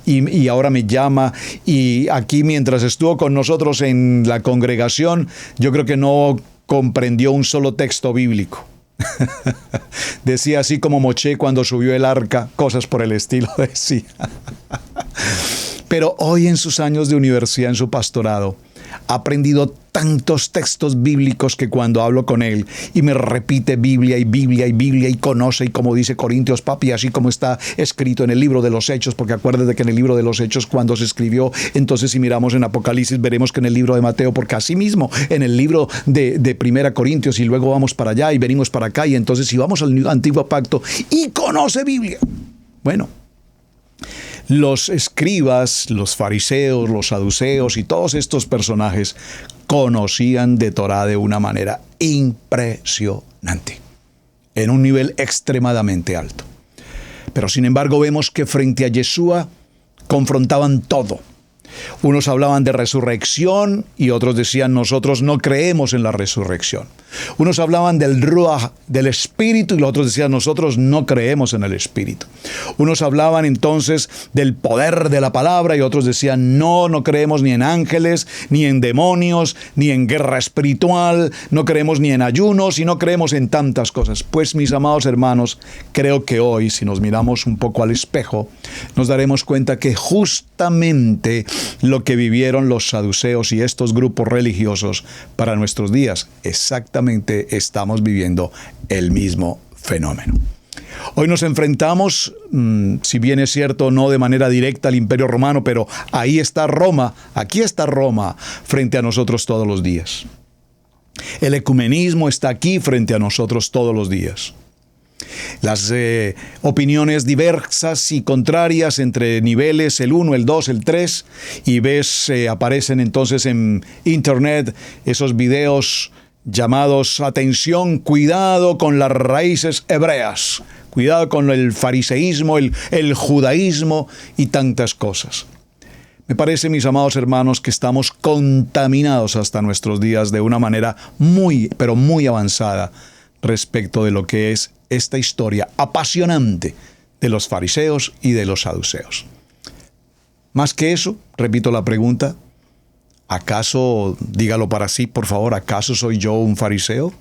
Speaker 2: y ahora me llama y aquí mientras estuvo con nosotros en la congregación, yo creo que no comprendió un solo texto bíblico. Decía así como Moché cuando subió el arca, cosas por el estilo decía. Pero hoy en sus años de universidad, en su pastorado, ha aprendido tantos textos bíblicos que cuando hablo con él y me repite Biblia y Biblia y Biblia y conoce y como dice Corintios, papi, así como está escrito en el libro de los Hechos, porque acuérdate que en el libro de los Hechos cuando se escribió, entonces si miramos en Apocalipsis veremos que en el libro de Mateo, porque así mismo en el libro de Primera Corintios y luego vamos para allá y venimos para acá y entonces si vamos al Antiguo Pacto y conoce Biblia. Bueno, los escribas, los fariseos, los saduceos y todos estos personajes conocían de Torá de una manera impresionante, en un nivel extremadamente alto. Pero sin embargo vemos que frente a Yeshua confrontaban todo. Unos hablaban de resurrección y otros decían nosotros no creemos en la resurrección. Unos hablaban del Ruach, del Espíritu, y los otros decían nosotros no creemos en el Espíritu. Unos hablaban entonces del poder de la palabra y otros decían no creemos ni en ángeles, ni en demonios, ni en guerra espiritual, no creemos ni en ayunos y no creemos en tantas cosas. Pues mis amados hermanos, creo que hoy si nos miramos un poco al espejo, nos daremos cuenta que justamente lo que vivieron los saduceos y estos grupos religiosos para nuestros días, exactamente estamos viviendo el mismo fenómeno. Hoy nos enfrentamos, si bien es cierto, no de manera directa al Imperio Romano, pero ahí está Roma, aquí está Roma frente a nosotros todos los días. El ecumenismo está aquí frente a nosotros todos los días. Las opiniones diversas y contrarias entre niveles, el 1, el 2, el 3, y ves, aparecen entonces en internet esos videos llamados atención, cuidado con las raíces hebreas, cuidado con el fariseísmo, el judaísmo y tantas cosas. Me parece, mis amados hermanos, que estamos contaminados hasta nuestros días de una manera muy, pero muy avanzada respecto de lo que es esta historia apasionante de los fariseos y de los saduceos. Más que eso, repito la pregunta, ¿acaso, dígalo para sí, por favor, ¿acaso soy yo un fariseo?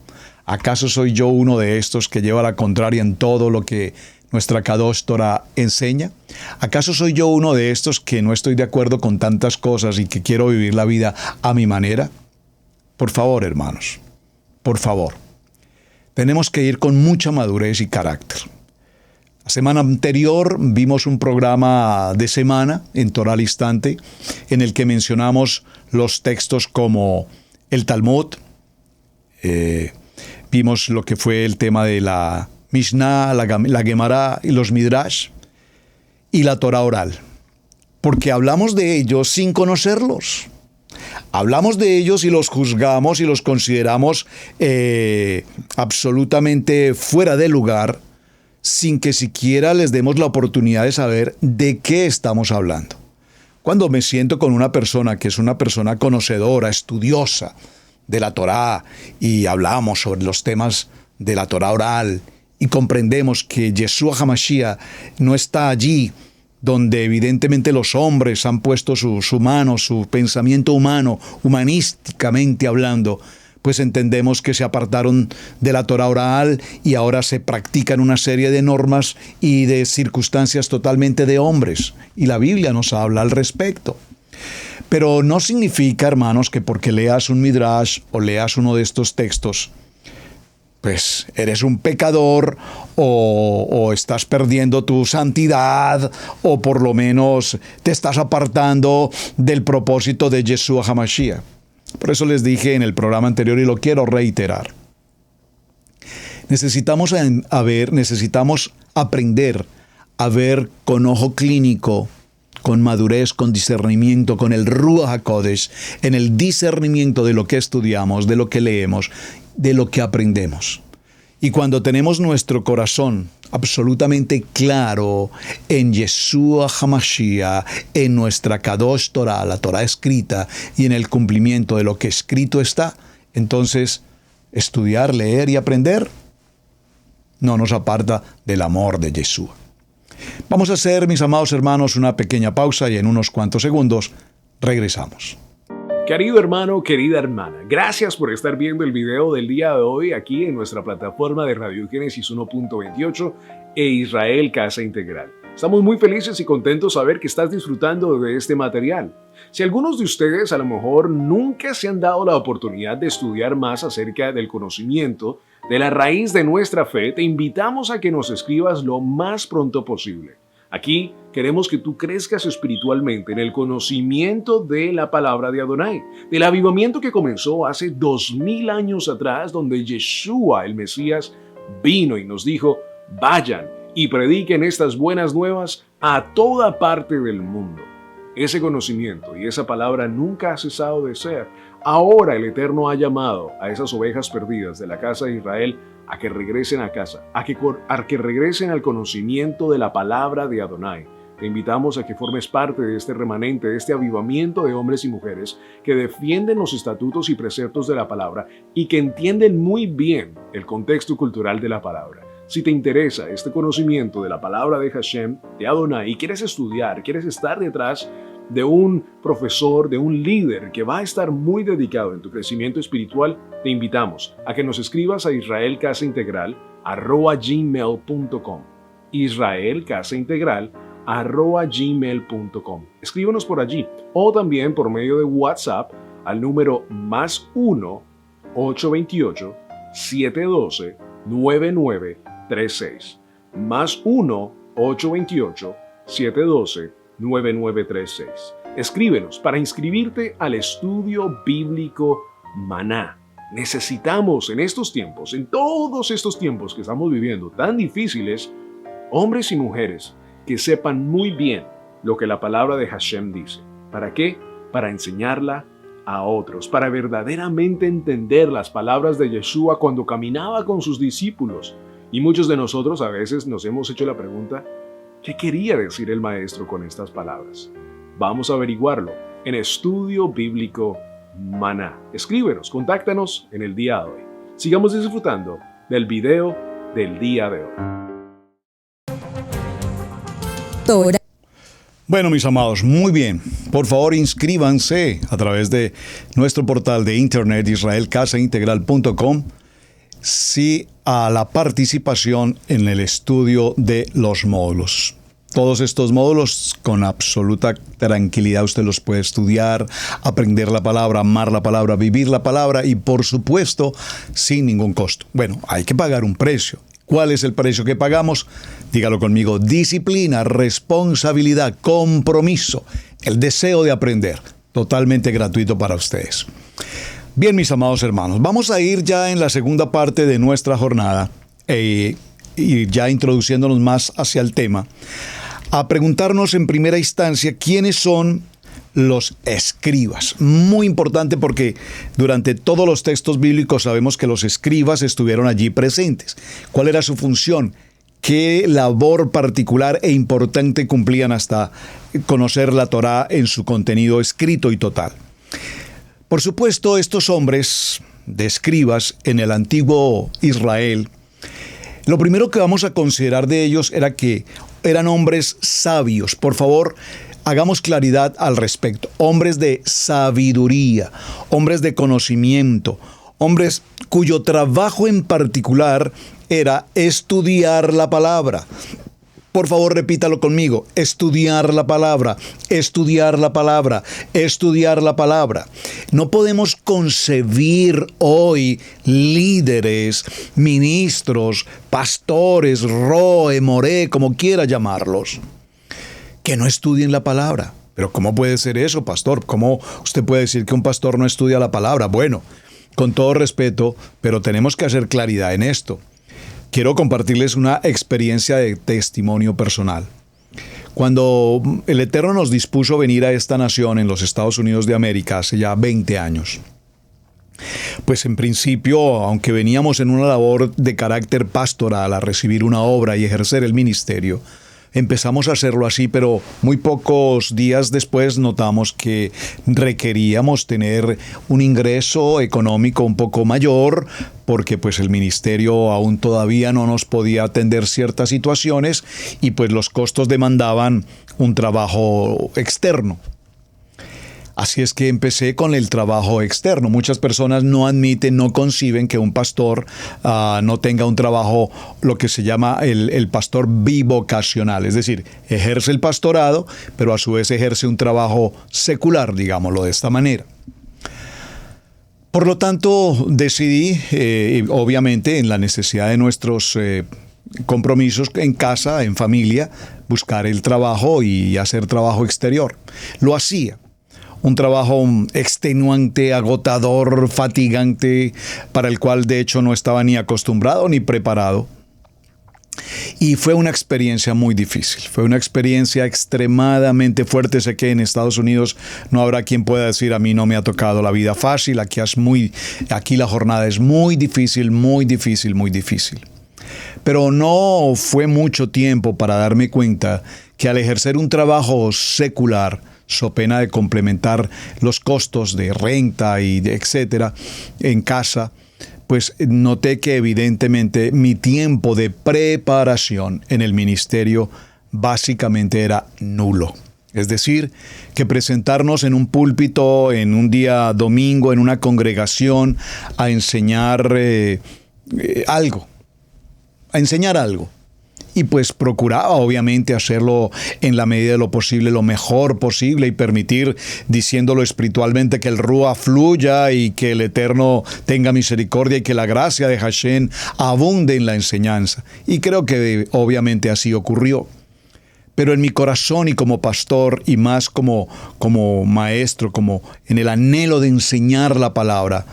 Speaker 2: ¿Acaso soy yo uno de estos que lleva la contraria en todo lo que nuestra Kadosh Torah enseña? ¿Acaso soy yo uno de estos que no estoy de acuerdo con tantas cosas y que quiero vivir la vida a mi manera? Por favor, hermanos, por favor. Tenemos que ir con mucha madurez y carácter. La semana anterior vimos un programa de semana en Torah al Instante en el que mencionamos los textos como el Talmud, vimos lo que fue el tema de la Mishnah, la Gemara y los Midrash y la Torah oral, porque hablamos de ellos sin conocerlos. Hablamos de ellos y los juzgamos y los consideramos absolutamente fuera de lugar, sin que siquiera les demos la oportunidad de saber de qué estamos hablando. Cuando me siento con una persona que es una persona conocedora, estudiosa de la Torá, y hablamos sobre los temas de la Torá oral, y comprendemos que Yeshua HaMashiach no está allí donde evidentemente los hombres han puesto su mano, su pensamiento humano, humanísticamente hablando, pues entendemos que se apartaron de la Torah oral y ahora se practican una serie de normas y de circunstancias totalmente de hombres. Y la Biblia nos habla al respecto. Pero no significa, hermanos, que porque leas un Midrash o leas uno de estos textos, pues eres un pecador o estás perdiendo tu santidad o por lo menos te estás apartando del propósito de Yeshua HaMashiach. Por eso les dije en el programa anterior y lo quiero reiterar. Necesitamos aprender a ver con ojo clínico, con madurez, con discernimiento, con el Ruach HaKodesh, en el discernimiento de lo que estudiamos, de lo que leemos, de lo que aprendemos. Y cuando tenemos nuestro corazón absolutamente claro en Yeshua HaMashiach, en nuestra Kadosh Torah, la Torah escrita, y en el cumplimiento de lo que escrito está, entonces estudiar, leer y aprender, no nos aparta del amor de Yeshua. Vamos a hacer, mis amados hermanos, una pequeña pausa y en unos cuantos segundos regresamos.
Speaker 3: Querido hermano, querida hermana, gracias por estar viendo el video del día de hoy aquí en nuestra plataforma de Radio Génesis 1.28 e Israel Casa Integral. Estamos muy felices y contentos de saber que estás disfrutando de este material. Si algunos de ustedes a lo mejor nunca se han dado la oportunidad de estudiar más acerca del conocimiento de la raíz de nuestra fe, te invitamos a que nos escribas lo más pronto posible. Aquí queremos que tú crezcas espiritualmente en el conocimiento de la palabra de Adonai, del avivamiento que comenzó hace 2000 años atrás, donde Yeshua, el Mesías, vino y nos dijo, vayan y prediquen estas buenas nuevas a toda parte del mundo. Ese conocimiento y esa palabra nunca ha cesado de ser. Ahora el Eterno ha llamado a esas ovejas perdidas de la casa de Israel a que regresen a casa, a que regresen al conocimiento de la palabra de Adonai. Te invitamos a que formes parte de este remanente, de este avivamiento de hombres y mujeres que defienden los estatutos y preceptos de la palabra y que entienden muy bien el contexto cultural de la palabra. Si te interesa este conocimiento de la palabra de Hashem, de Adonai, y quieres estudiar, quieres estar detrás de un profesor, de un líder que va a estar muy dedicado en tu crecimiento espiritual, te invitamos a que nos escribas a israelcasaintegral@gmail.com. israelcasaintegral@gmail.com. Escríbenos por allí o también por medio de WhatsApp al número +1 828 712 9936. +1 828 712 9936. Escríbenos para inscribirte al estudio bíblico Maná. Necesitamos en estos tiempos, en todos estos tiempos que estamos viviendo tan difíciles, hombres y mujeres que sepan muy bien lo que la palabra de Hashem dice. ¿Para qué? Para enseñarla a otros, para verdaderamente entender las palabras de Yeshua cuando caminaba con sus discípulos. Y muchos de nosotros a veces nos hemos hecho la pregunta, ¿qué quería decir el maestro con estas palabras? Vamos a averiguarlo en Estudio Bíblico Maná. Escríbenos, contáctanos en el día de hoy. Sigamos disfrutando del video del día de hoy.
Speaker 2: Bueno, mis amados, muy bien. Por favor, inscríbanse a través de nuestro portal de internet israelcasaintegral.com a la participación en el estudio de los módulos. Todos estos módulos con absoluta tranquilidad usted los puede estudiar, aprender la palabra, amar la palabra, vivir la palabra y por supuesto sin ningún costo. Bueno, hay que pagar un precio. ¿Cuál es el precio que pagamos? Dígalo conmigo: disciplina, responsabilidad, compromiso, el deseo de aprender. Totalmente gratuito para ustedes. Bien, mis amados hermanos, vamos a ir ya en la segunda parte de nuestra jornada y ya introduciéndonos más hacia el tema, a preguntarnos en primera instancia quiénes son los escribas. Muy importante porque durante todos los textos bíblicos sabemos que los escribas estuvieron allí presentes. ¿Cuál era su función? ¿Qué labor particular e importante cumplían hasta conocer la Torá en su contenido escrito y total? Por supuesto, estos hombres de escribas en el antiguo Israel, lo primero que vamos a considerar de ellos era que eran hombres sabios. Por favor, hagamos claridad al respecto. Hombres de sabiduría, hombres de conocimiento, hombres cuyo trabajo en particular era estudiar la palabra. Por favor, repítalo conmigo: estudiar la palabra, estudiar la palabra, estudiar la palabra. No podemos concebir hoy líderes, ministros, pastores, roe, moré, como quiera llamarlos, que no estudien la palabra. Pero ¿cómo puede ser eso, pastor? ¿Cómo usted puede decir que un pastor no estudia la palabra? Bueno, con todo respeto, pero tenemos que hacer claridad en esto. Quiero compartirles una experiencia de testimonio personal. Cuando el Eterno nos dispuso venir a esta nación en los Estados Unidos de América hace ya 20 años, pues en principio, aunque veníamos en una labor de carácter pastoral a recibir una obra y ejercer el ministerio, empezamos a hacerlo así, pero muy pocos días después notamos que requeríamos tener un ingreso económico un poco mayor, porque pues el ministerio aún todavía no nos podía atender ciertas situaciones y pues los costos demandaban un trabajo externo. Así es que empecé con el trabajo externo. Muchas personas no admiten, no conciben que un pastor no tenga un trabajo, lo que se llama el pastor bivocacional. Es decir, ejerce el pastorado, pero a su vez ejerce un trabajo secular, digámoslo de esta manera. Por lo tanto, decidí, obviamente, en la necesidad de nuestros compromisos en casa, en familia, buscar el trabajo y hacer trabajo exterior. Lo hacía. Un trabajo extenuante, agotador, fatigante, para el cual de hecho no estaba ni acostumbrado ni preparado. Y fue una experiencia muy difícil, fue una experiencia extremadamente fuerte. Sé que en Estados Unidos no habrá quien pueda decir a mí no me ha tocado la vida fácil, aquí la jornada es muy difícil, muy difícil, muy difícil. Pero no fue mucho tiempo para darme cuenta que al ejercer un trabajo secular, so pena de complementar los costos de renta y de etcétera en casa, pues noté que evidentemente mi tiempo de preparación en el ministerio básicamente era nulo. Es decir, que presentarnos en un púlpito, en un día domingo, en una congregación, a enseñar algo. Y pues procuraba obviamente hacerlo en la medida de lo posible, lo mejor posible, y permitir, diciéndolo espiritualmente, que el Ruach fluya y que el Eterno tenga misericordia y que la gracia de Hashem abunde en la enseñanza. Y creo que obviamente así ocurrió. Pero en mi corazón y como pastor y más como maestro, como en el anhelo de enseñar la palabra,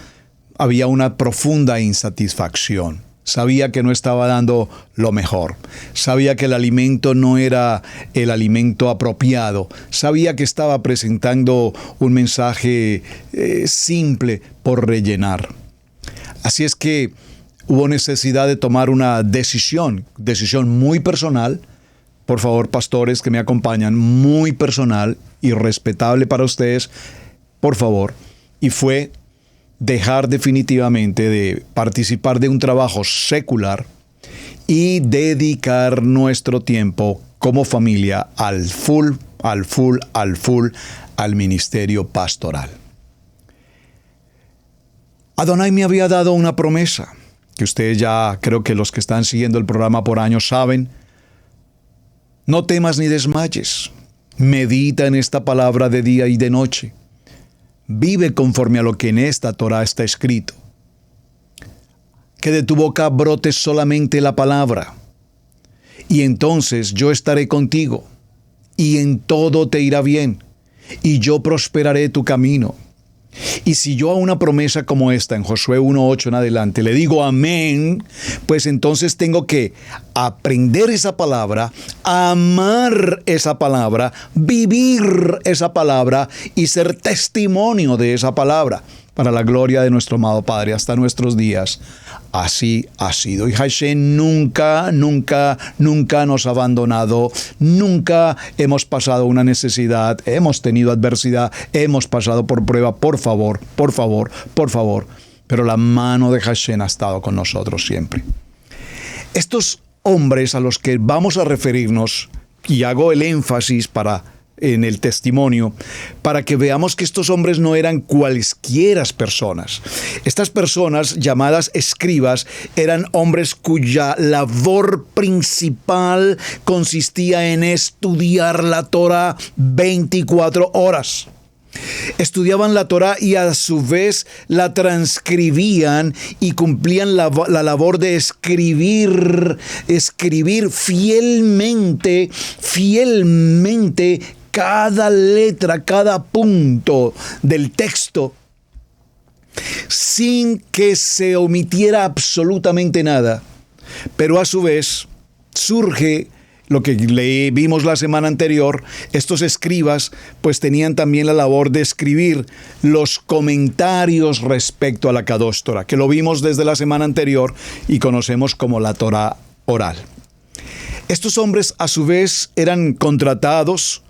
Speaker 2: había una profunda insatisfacción. Sabía que no estaba dando lo mejor. Sabía que el alimento no era el alimento apropiado. Sabía que estaba presentando un mensaje simple por rellenar. Así es que hubo necesidad de tomar una decisión muy personal. Por favor, pastores que me acompañan, muy personal y respetable para ustedes, por favor. Y fue dejar definitivamente de participar de un trabajo secular y dedicar nuestro tiempo como familia al full al ministerio pastoral. Adonai me había dado una promesa, que ustedes ya, creo que los que están siguiendo el programa por años saben. No temas ni desmayes. Medita en esta palabra de día y de noche. Vive conforme a lo que en esta Torá está escrito. Que de tu boca brote solamente la palabra. Y entonces yo estaré contigo, y en todo te irá bien, y yo prosperaré tu camino. Y si yo a una promesa como esta en Josué 1:8 en adelante le digo amén, pues entonces tengo que aprender esa palabra, amar esa palabra, vivir esa palabra y ser testimonio de esa palabra para la gloria de nuestro amado Padre hasta nuestros días. Así ha sido. Y Hashem nunca nos ha abandonado. Nunca hemos pasado una necesidad, hemos tenido adversidad, hemos pasado por prueba. Por favor. Pero la mano de Hashem ha estado con nosotros siempre. Estos hombres a los que vamos a referirnos, y hago el énfasis en el testimonio, para que veamos que estos hombres no eran cualesquiera personas. Estas personas llamadas escribas eran hombres cuya labor principal consistía en estudiar la Torá 24 horas. Estudiaban la Torá y a su vez la transcribían y cumplían la labor de escribir fielmente cada letra, cada punto del texto, sin que se omitiera absolutamente nada. Pero a su vez surge lo que vimos la semana anterior. Estos escribas pues tenían también la labor de escribir los comentarios respecto a la Kadosh Torah, que lo vimos desde la semana anterior y conocemos como la Torah oral. Estos hombres a su vez eran contratados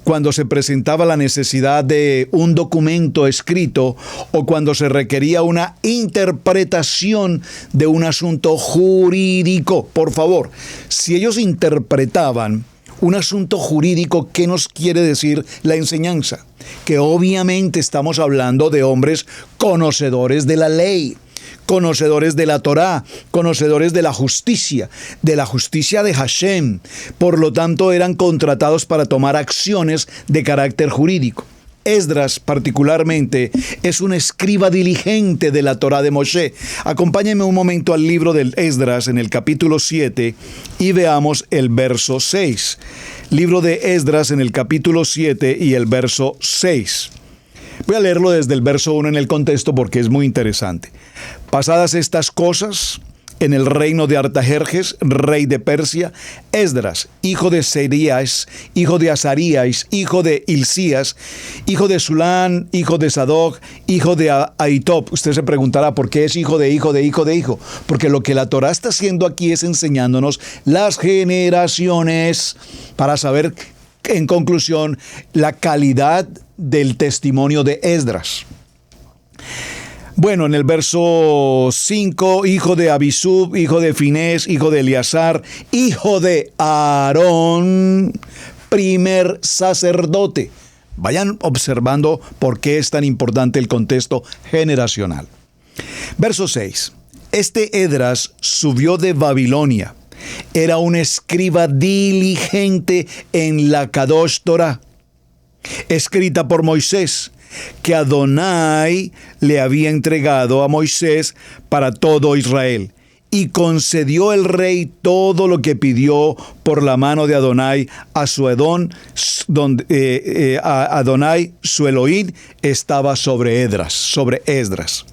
Speaker 2: cuando se presentaba la necesidad de un documento escrito o cuando se requería una interpretación de un asunto jurídico. Por favor, si ellos interpretaban un asunto jurídico, ¿qué nos quiere decir la enseñanza? Que obviamente estamos hablando de hombres conocedores de la ley, conocedores de la Torá, conocedores de la justicia de Hashem. Por lo tanto, eran contratados para tomar acciones de carácter jurídico. Esdras, particularmente, es un escriba diligente de la Torá de Moshe. Acompáñenme un momento al libro del Esdras en el capítulo 7 y veamos el verso 6. Libro de Esdras en el capítulo 7 y el verso 6. Voy a leerlo desde el verso 1 en el contexto porque es muy interesante. Pasadas estas cosas, en el reino de Artajerjes, rey de Persia, Esdras, hijo de Serías, hijo de Azarías, hijo de Hilcías, hijo de Sulán, hijo de Sadoc, hijo de Ahitob. Usted se preguntará, ¿por qué es hijo de hijo de hijo de hijo? Porque lo que la Torá está haciendo aquí es enseñándonos las generaciones para saber, en conclusión, la calidad del testimonio de Esdras. Bueno, en el verso 5, hijo de Abisub, hijo de Finés, hijo de Eleazar, hijo de Aarón, primer sacerdote. Vayan observando por qué es tan importante el contexto generacional. Verso 6. Este Esdras subió de Babilonia. Era un escriba diligente en la Kadosh Torah, escrita por Moisés, que Adonai le había entregado a Moisés para todo Israel. Y concedió el rey todo lo que pidió por la mano de Adonai a su Edom, donde Adonai, su Elohim, estaba sobre Esdras.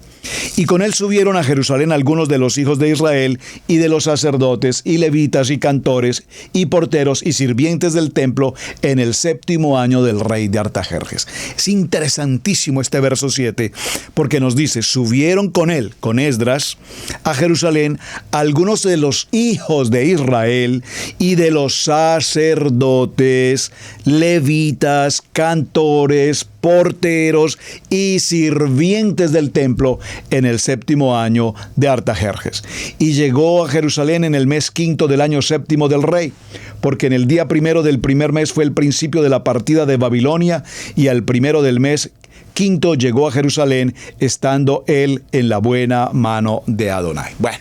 Speaker 2: Y con él subieron a Jerusalén algunos de los hijos de Israel y de los sacerdotes y levitas y cantores y porteros y sirvientes del templo en el 7º año del rey de Artajerjes. Es interesantísimo este verso 7 porque nos dice, subieron con él, con Esdras, a Jerusalén algunos de los hijos de Israel y de los sacerdotes, levitas, cantores, porteros y sirvientes del templo en el 7º año de Artajerjes. Y llegó a Jerusalén en el mes 5 del año 7 del rey, porque en el día 1 del primer mes fue el principio de la partida de Babilonia, y al 1 del mes 5 llegó a Jerusalén, estando él en la buena mano de Adonai. Bueno,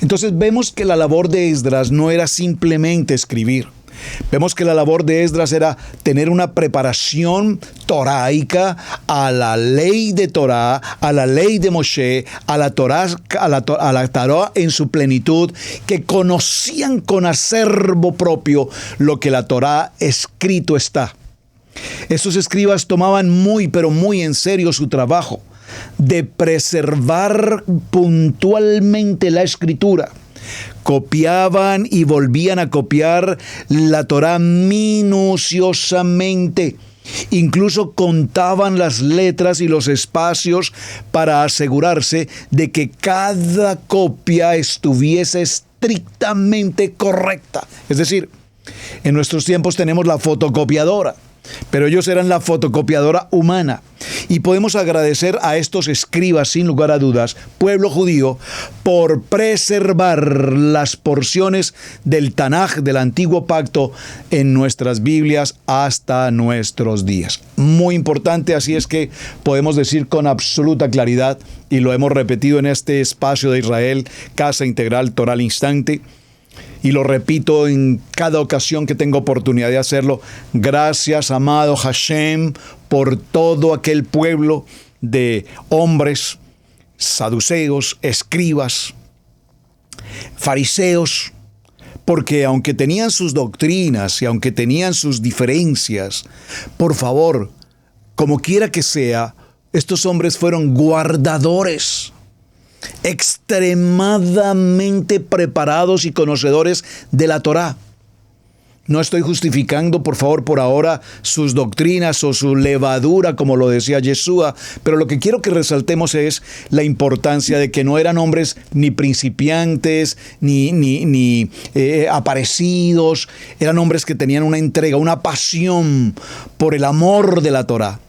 Speaker 2: entonces vemos que la labor de Esdras no era simplemente escribir. Vemos que la labor de Esdras era tener una preparación toraica a la ley de Torá, a la ley de Moshe, a la Torá en su plenitud, que conocían con acervo propio lo que la Torá escrito está. Estos escribas tomaban muy, pero muy en serio su trabajo de preservar puntualmente la escritura. Copiaban y volvían a copiar la Torá minuciosamente. Incluso contaban las letras y los espacios para asegurarse de que cada copia estuviese estrictamente correcta. Es decir, en nuestros tiempos tenemos la fotocopiadora, pero ellos eran la fotocopiadora humana. Y podemos agradecer a estos escribas, sin lugar a dudas, pueblo judío, por preservar las porciones del Tanaj, del Antiguo Pacto, en nuestras Biblias hasta nuestros días. Muy importante, así es que podemos decir con absoluta claridad, y lo hemos repetido en este espacio de Israel, Casa Integral Torá al Instante, y lo repito en cada ocasión que tengo oportunidad de hacerlo. Gracias, amado Hashem, por todo aquel pueblo de hombres, saduceos, escribas, fariseos, porque aunque tenían sus doctrinas y aunque tenían sus diferencias, por favor, como quiera que sea, estos hombres fueron guardadores, extremadamente preparados y conocedores de la Torá. No estoy justificando, por favor, por ahora sus doctrinas o su levadura, como lo decía Yeshua, pero lo que quiero que resaltemos es la importancia de que no eran hombres ni principiantes, ni aparecidos, eran hombres que tenían una entrega, una pasión por el amor de la Torá,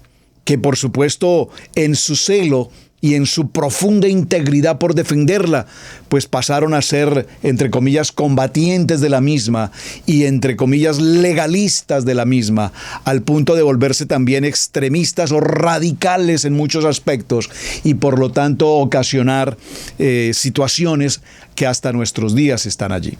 Speaker 2: que por supuesto en su celo y en su profunda integridad por defenderla, pues pasaron a ser, entre comillas, combatientes de la misma y, entre comillas, legalistas de la misma, al punto de volverse también extremistas o radicales en muchos aspectos y, por lo tanto, ocasionar situaciones que hasta nuestros días están allí.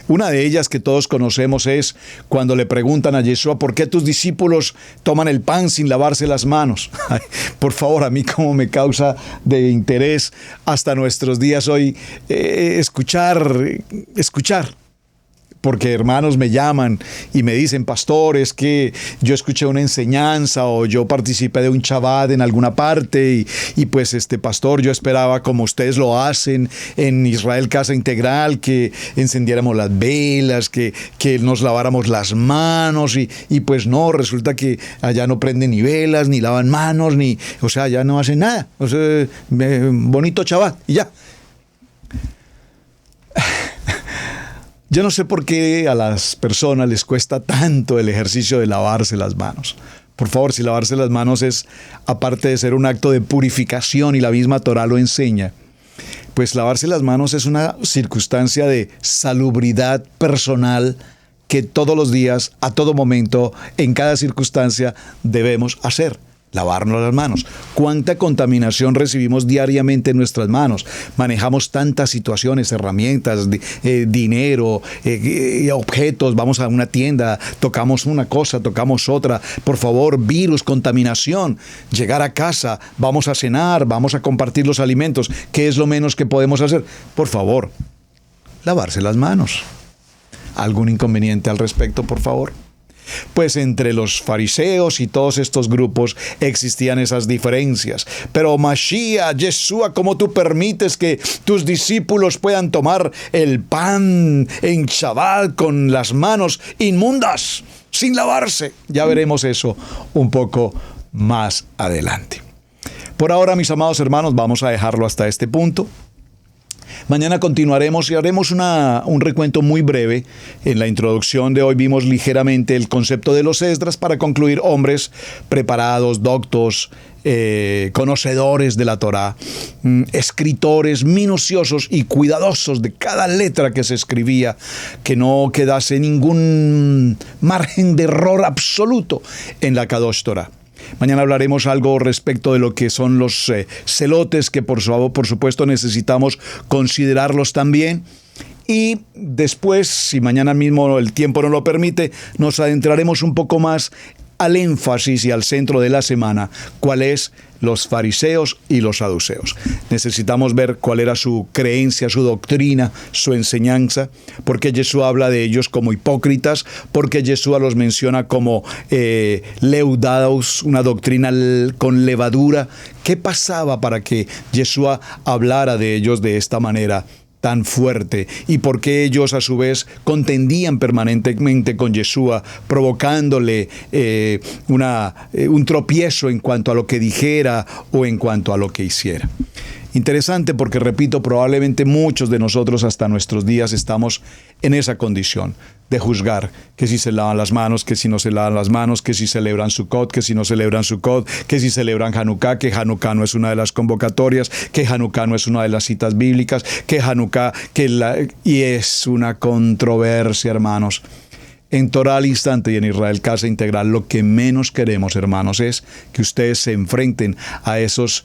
Speaker 2: Una de ellas que todos conocemos es cuando le preguntan a Yeshua ¿por qué tus discípulos toman el pan sin lavarse las manos? Ay, por favor, a mí como me causa de interés hasta nuestros días hoy escuchar. Porque hermanos me llaman y me dicen, pastor, es que yo escuché una enseñanza o yo participé de un Shabbat en alguna parte y pues pastor, yo esperaba como ustedes lo hacen en Israel Casa Integral, que encendiéramos las velas, que nos laváramos las manos y pues no, resulta que allá no prenden ni velas, ni lavan manos, ya no hacen nada. O sea, bonito Shabbat y ya. Yo no sé por qué a las personas les cuesta tanto el ejercicio de lavarse las manos. Por favor, si lavarse las manos es, aparte de ser un acto de purificación y la misma Torá lo enseña, pues lavarse las manos es una circunstancia de salubridad personal que todos los días, a todo momento, en cada circunstancia debemos hacer. Lavarnos las manos. ¿Cuánta contaminación recibimos diariamente en nuestras manos? Manejamos tantas situaciones, herramientas, dinero, objetos. Vamos a una tienda, tocamos una cosa, tocamos otra. Por favor, virus, contaminación. Llegar a casa, vamos a cenar, vamos a compartir los alimentos. ¿Qué es lo menos que podemos hacer? Por favor, lavarse las manos. ¿Algún inconveniente al respecto, por favor? Pues entre los fariseos y todos estos grupos existían esas diferencias. Pero Mashiach, Yeshua, ¿cómo tú permites que tus discípulos puedan tomar el pan en Shabbat con las manos inmundas, sin lavarse? Ya veremos eso un poco más adelante. Por ahora, mis amados hermanos, vamos a dejarlo hasta este punto. Mañana continuaremos y haremos un recuento muy breve. En la introducción de hoy vimos ligeramente el concepto de los Esdras para concluir hombres preparados, doctos, conocedores de la Torá, escritores minuciosos y cuidadosos de cada letra que se escribía, que no quedase ningún margen de error absoluto en la Kadosh Torá. Mañana hablaremos algo respecto de lo que son los celotes, que por supuesto necesitamos considerarlos también. Y después, si mañana mismo el tiempo nos lo permite, nos adentraremos un poco más al énfasis y al centro de la semana, cuál es los fariseos y los saduceos. Necesitamos ver cuál era su creencia, su doctrina, su enseñanza, porque Yeshua habla de ellos como hipócritas, porque Yeshua los menciona como leudados, una doctrina con levadura. ¿Qué pasaba para que Yeshua hablara de ellos de esta manera tan fuerte? ¿Y por qué ellos a su vez contendían permanentemente con Yeshua, provocándole un tropiezo en cuanto a lo que dijera o en cuanto a lo que hiciera? Interesante porque, repito, probablemente muchos de nosotros hasta nuestros días estamos en esa condición de juzgar que si se lavan las manos, que si no se lavan las manos, que si celebran Sukkot, que si no celebran Sukkot, que si celebran Hanukkah, que Hanukkah no es una de las convocatorias, que Hanukkah no es una de las citas bíblicas, que Hanukkah, y es una controversia, hermanos. En Torá al Instante y en Israel Casa Integral, lo que menos queremos, hermanos, es que ustedes se enfrenten a esas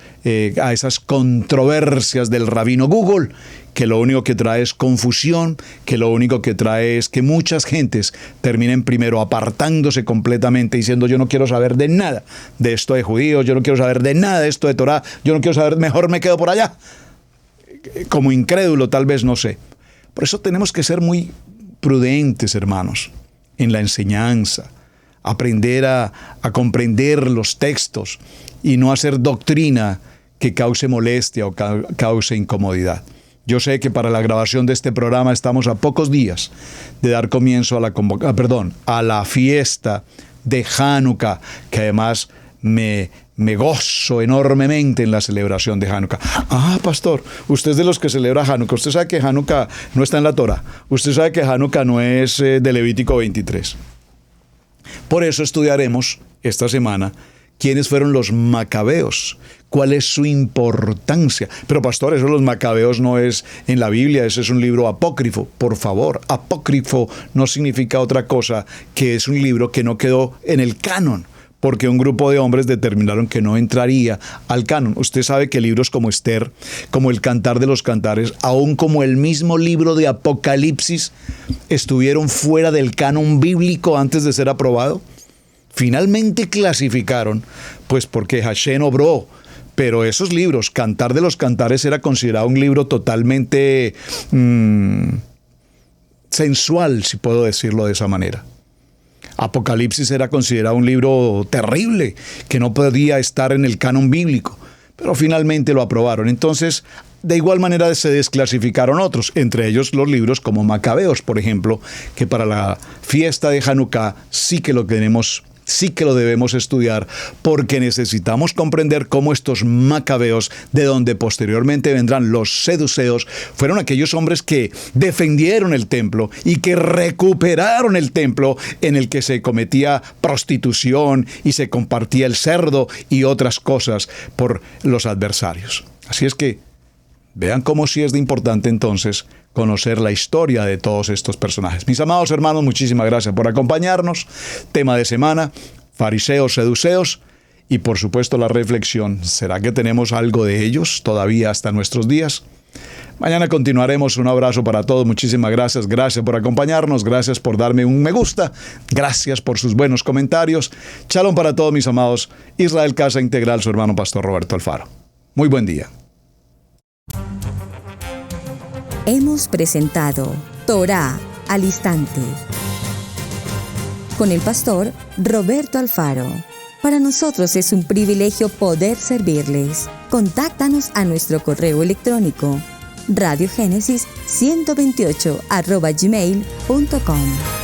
Speaker 2: controversias del rabino Google, que lo único que trae es confusión, que lo único que trae es que muchas gentes terminen primero apartándose completamente, diciendo yo no quiero saber de nada de esto de judíos, yo no quiero saber de nada de esto de Torá, yo no quiero saber, mejor me quedo por allá. Como incrédulo, tal vez, no sé. Por eso tenemos que ser muy prudentes, hermanos, en la enseñanza, aprender a comprender los textos y no hacer doctrina que cause molestia o cause incomodidad. Yo sé que para la grabación de este programa estamos a pocos días de dar comienzo a la fiesta de Hanukkah, que además me gozo enormemente en la celebración de Hanukkah. Ah, pastor, usted es de los que celebra Hanukkah. Usted sabe que Hanukkah no está en la Torah. Usted sabe que Hanukkah no es de Levítico 23. Por eso estudiaremos esta semana quiénes fueron los macabeos, cuál es su importancia. Pero pastor, eso de los macabeos no es en la Biblia, ese es un libro apócrifo. Por favor, apócrifo no significa otra cosa que es un libro que no quedó en el canon, porque un grupo de hombres determinaron que no entraría al canon. Usted sabe que libros como Esther, como el Cantar de los Cantares, aún como el mismo libro de Apocalipsis, estuvieron fuera del canon bíblico antes de ser aprobado. Finalmente clasificaron, pues porque Hashem obró. Pero esos libros, Cantar de los Cantares, era considerado un libro totalmente sensual, si puedo decirlo de esa manera. Apocalipsis era considerado un libro terrible, que no podía estar en el canon bíblico, pero finalmente lo aprobaron. Entonces, de igual manera se desclasificaron otros, entre ellos los libros como Macabeos, por ejemplo, que para la fiesta de Hanukkah sí que lo debemos estudiar, porque necesitamos comprender cómo estos macabeos, de donde posteriormente vendrán los seduceos, fueron aquellos hombres que defendieron el templo y que recuperaron el templo en el que se cometía prostitución y se compartía el cerdo y otras cosas por los adversarios. Así es que vean cómo sí es de importante entonces conocer la historia de todos estos personajes. Mis amados hermanos, muchísimas gracias por acompañarnos. Tema de semana, fariseos, seduceos, y por supuesto la reflexión. ¿Será que tenemos algo de ellos todavía hasta nuestros días? Mañana continuaremos. Un abrazo para todos. Muchísimas gracias. Gracias por acompañarnos. Gracias por darme un me gusta. Gracias por sus buenos comentarios. Shalom para todos mis amados. Israel Casa Integral, su hermano Pastor Roberto Alfaro. Muy buen día.
Speaker 1: Hemos presentado Torá al Instante con el pastor Roberto Alfaro. Para nosotros es un privilegio poder servirles. Contáctanos a nuestro correo electrónico radiogenesis128@gmail.com.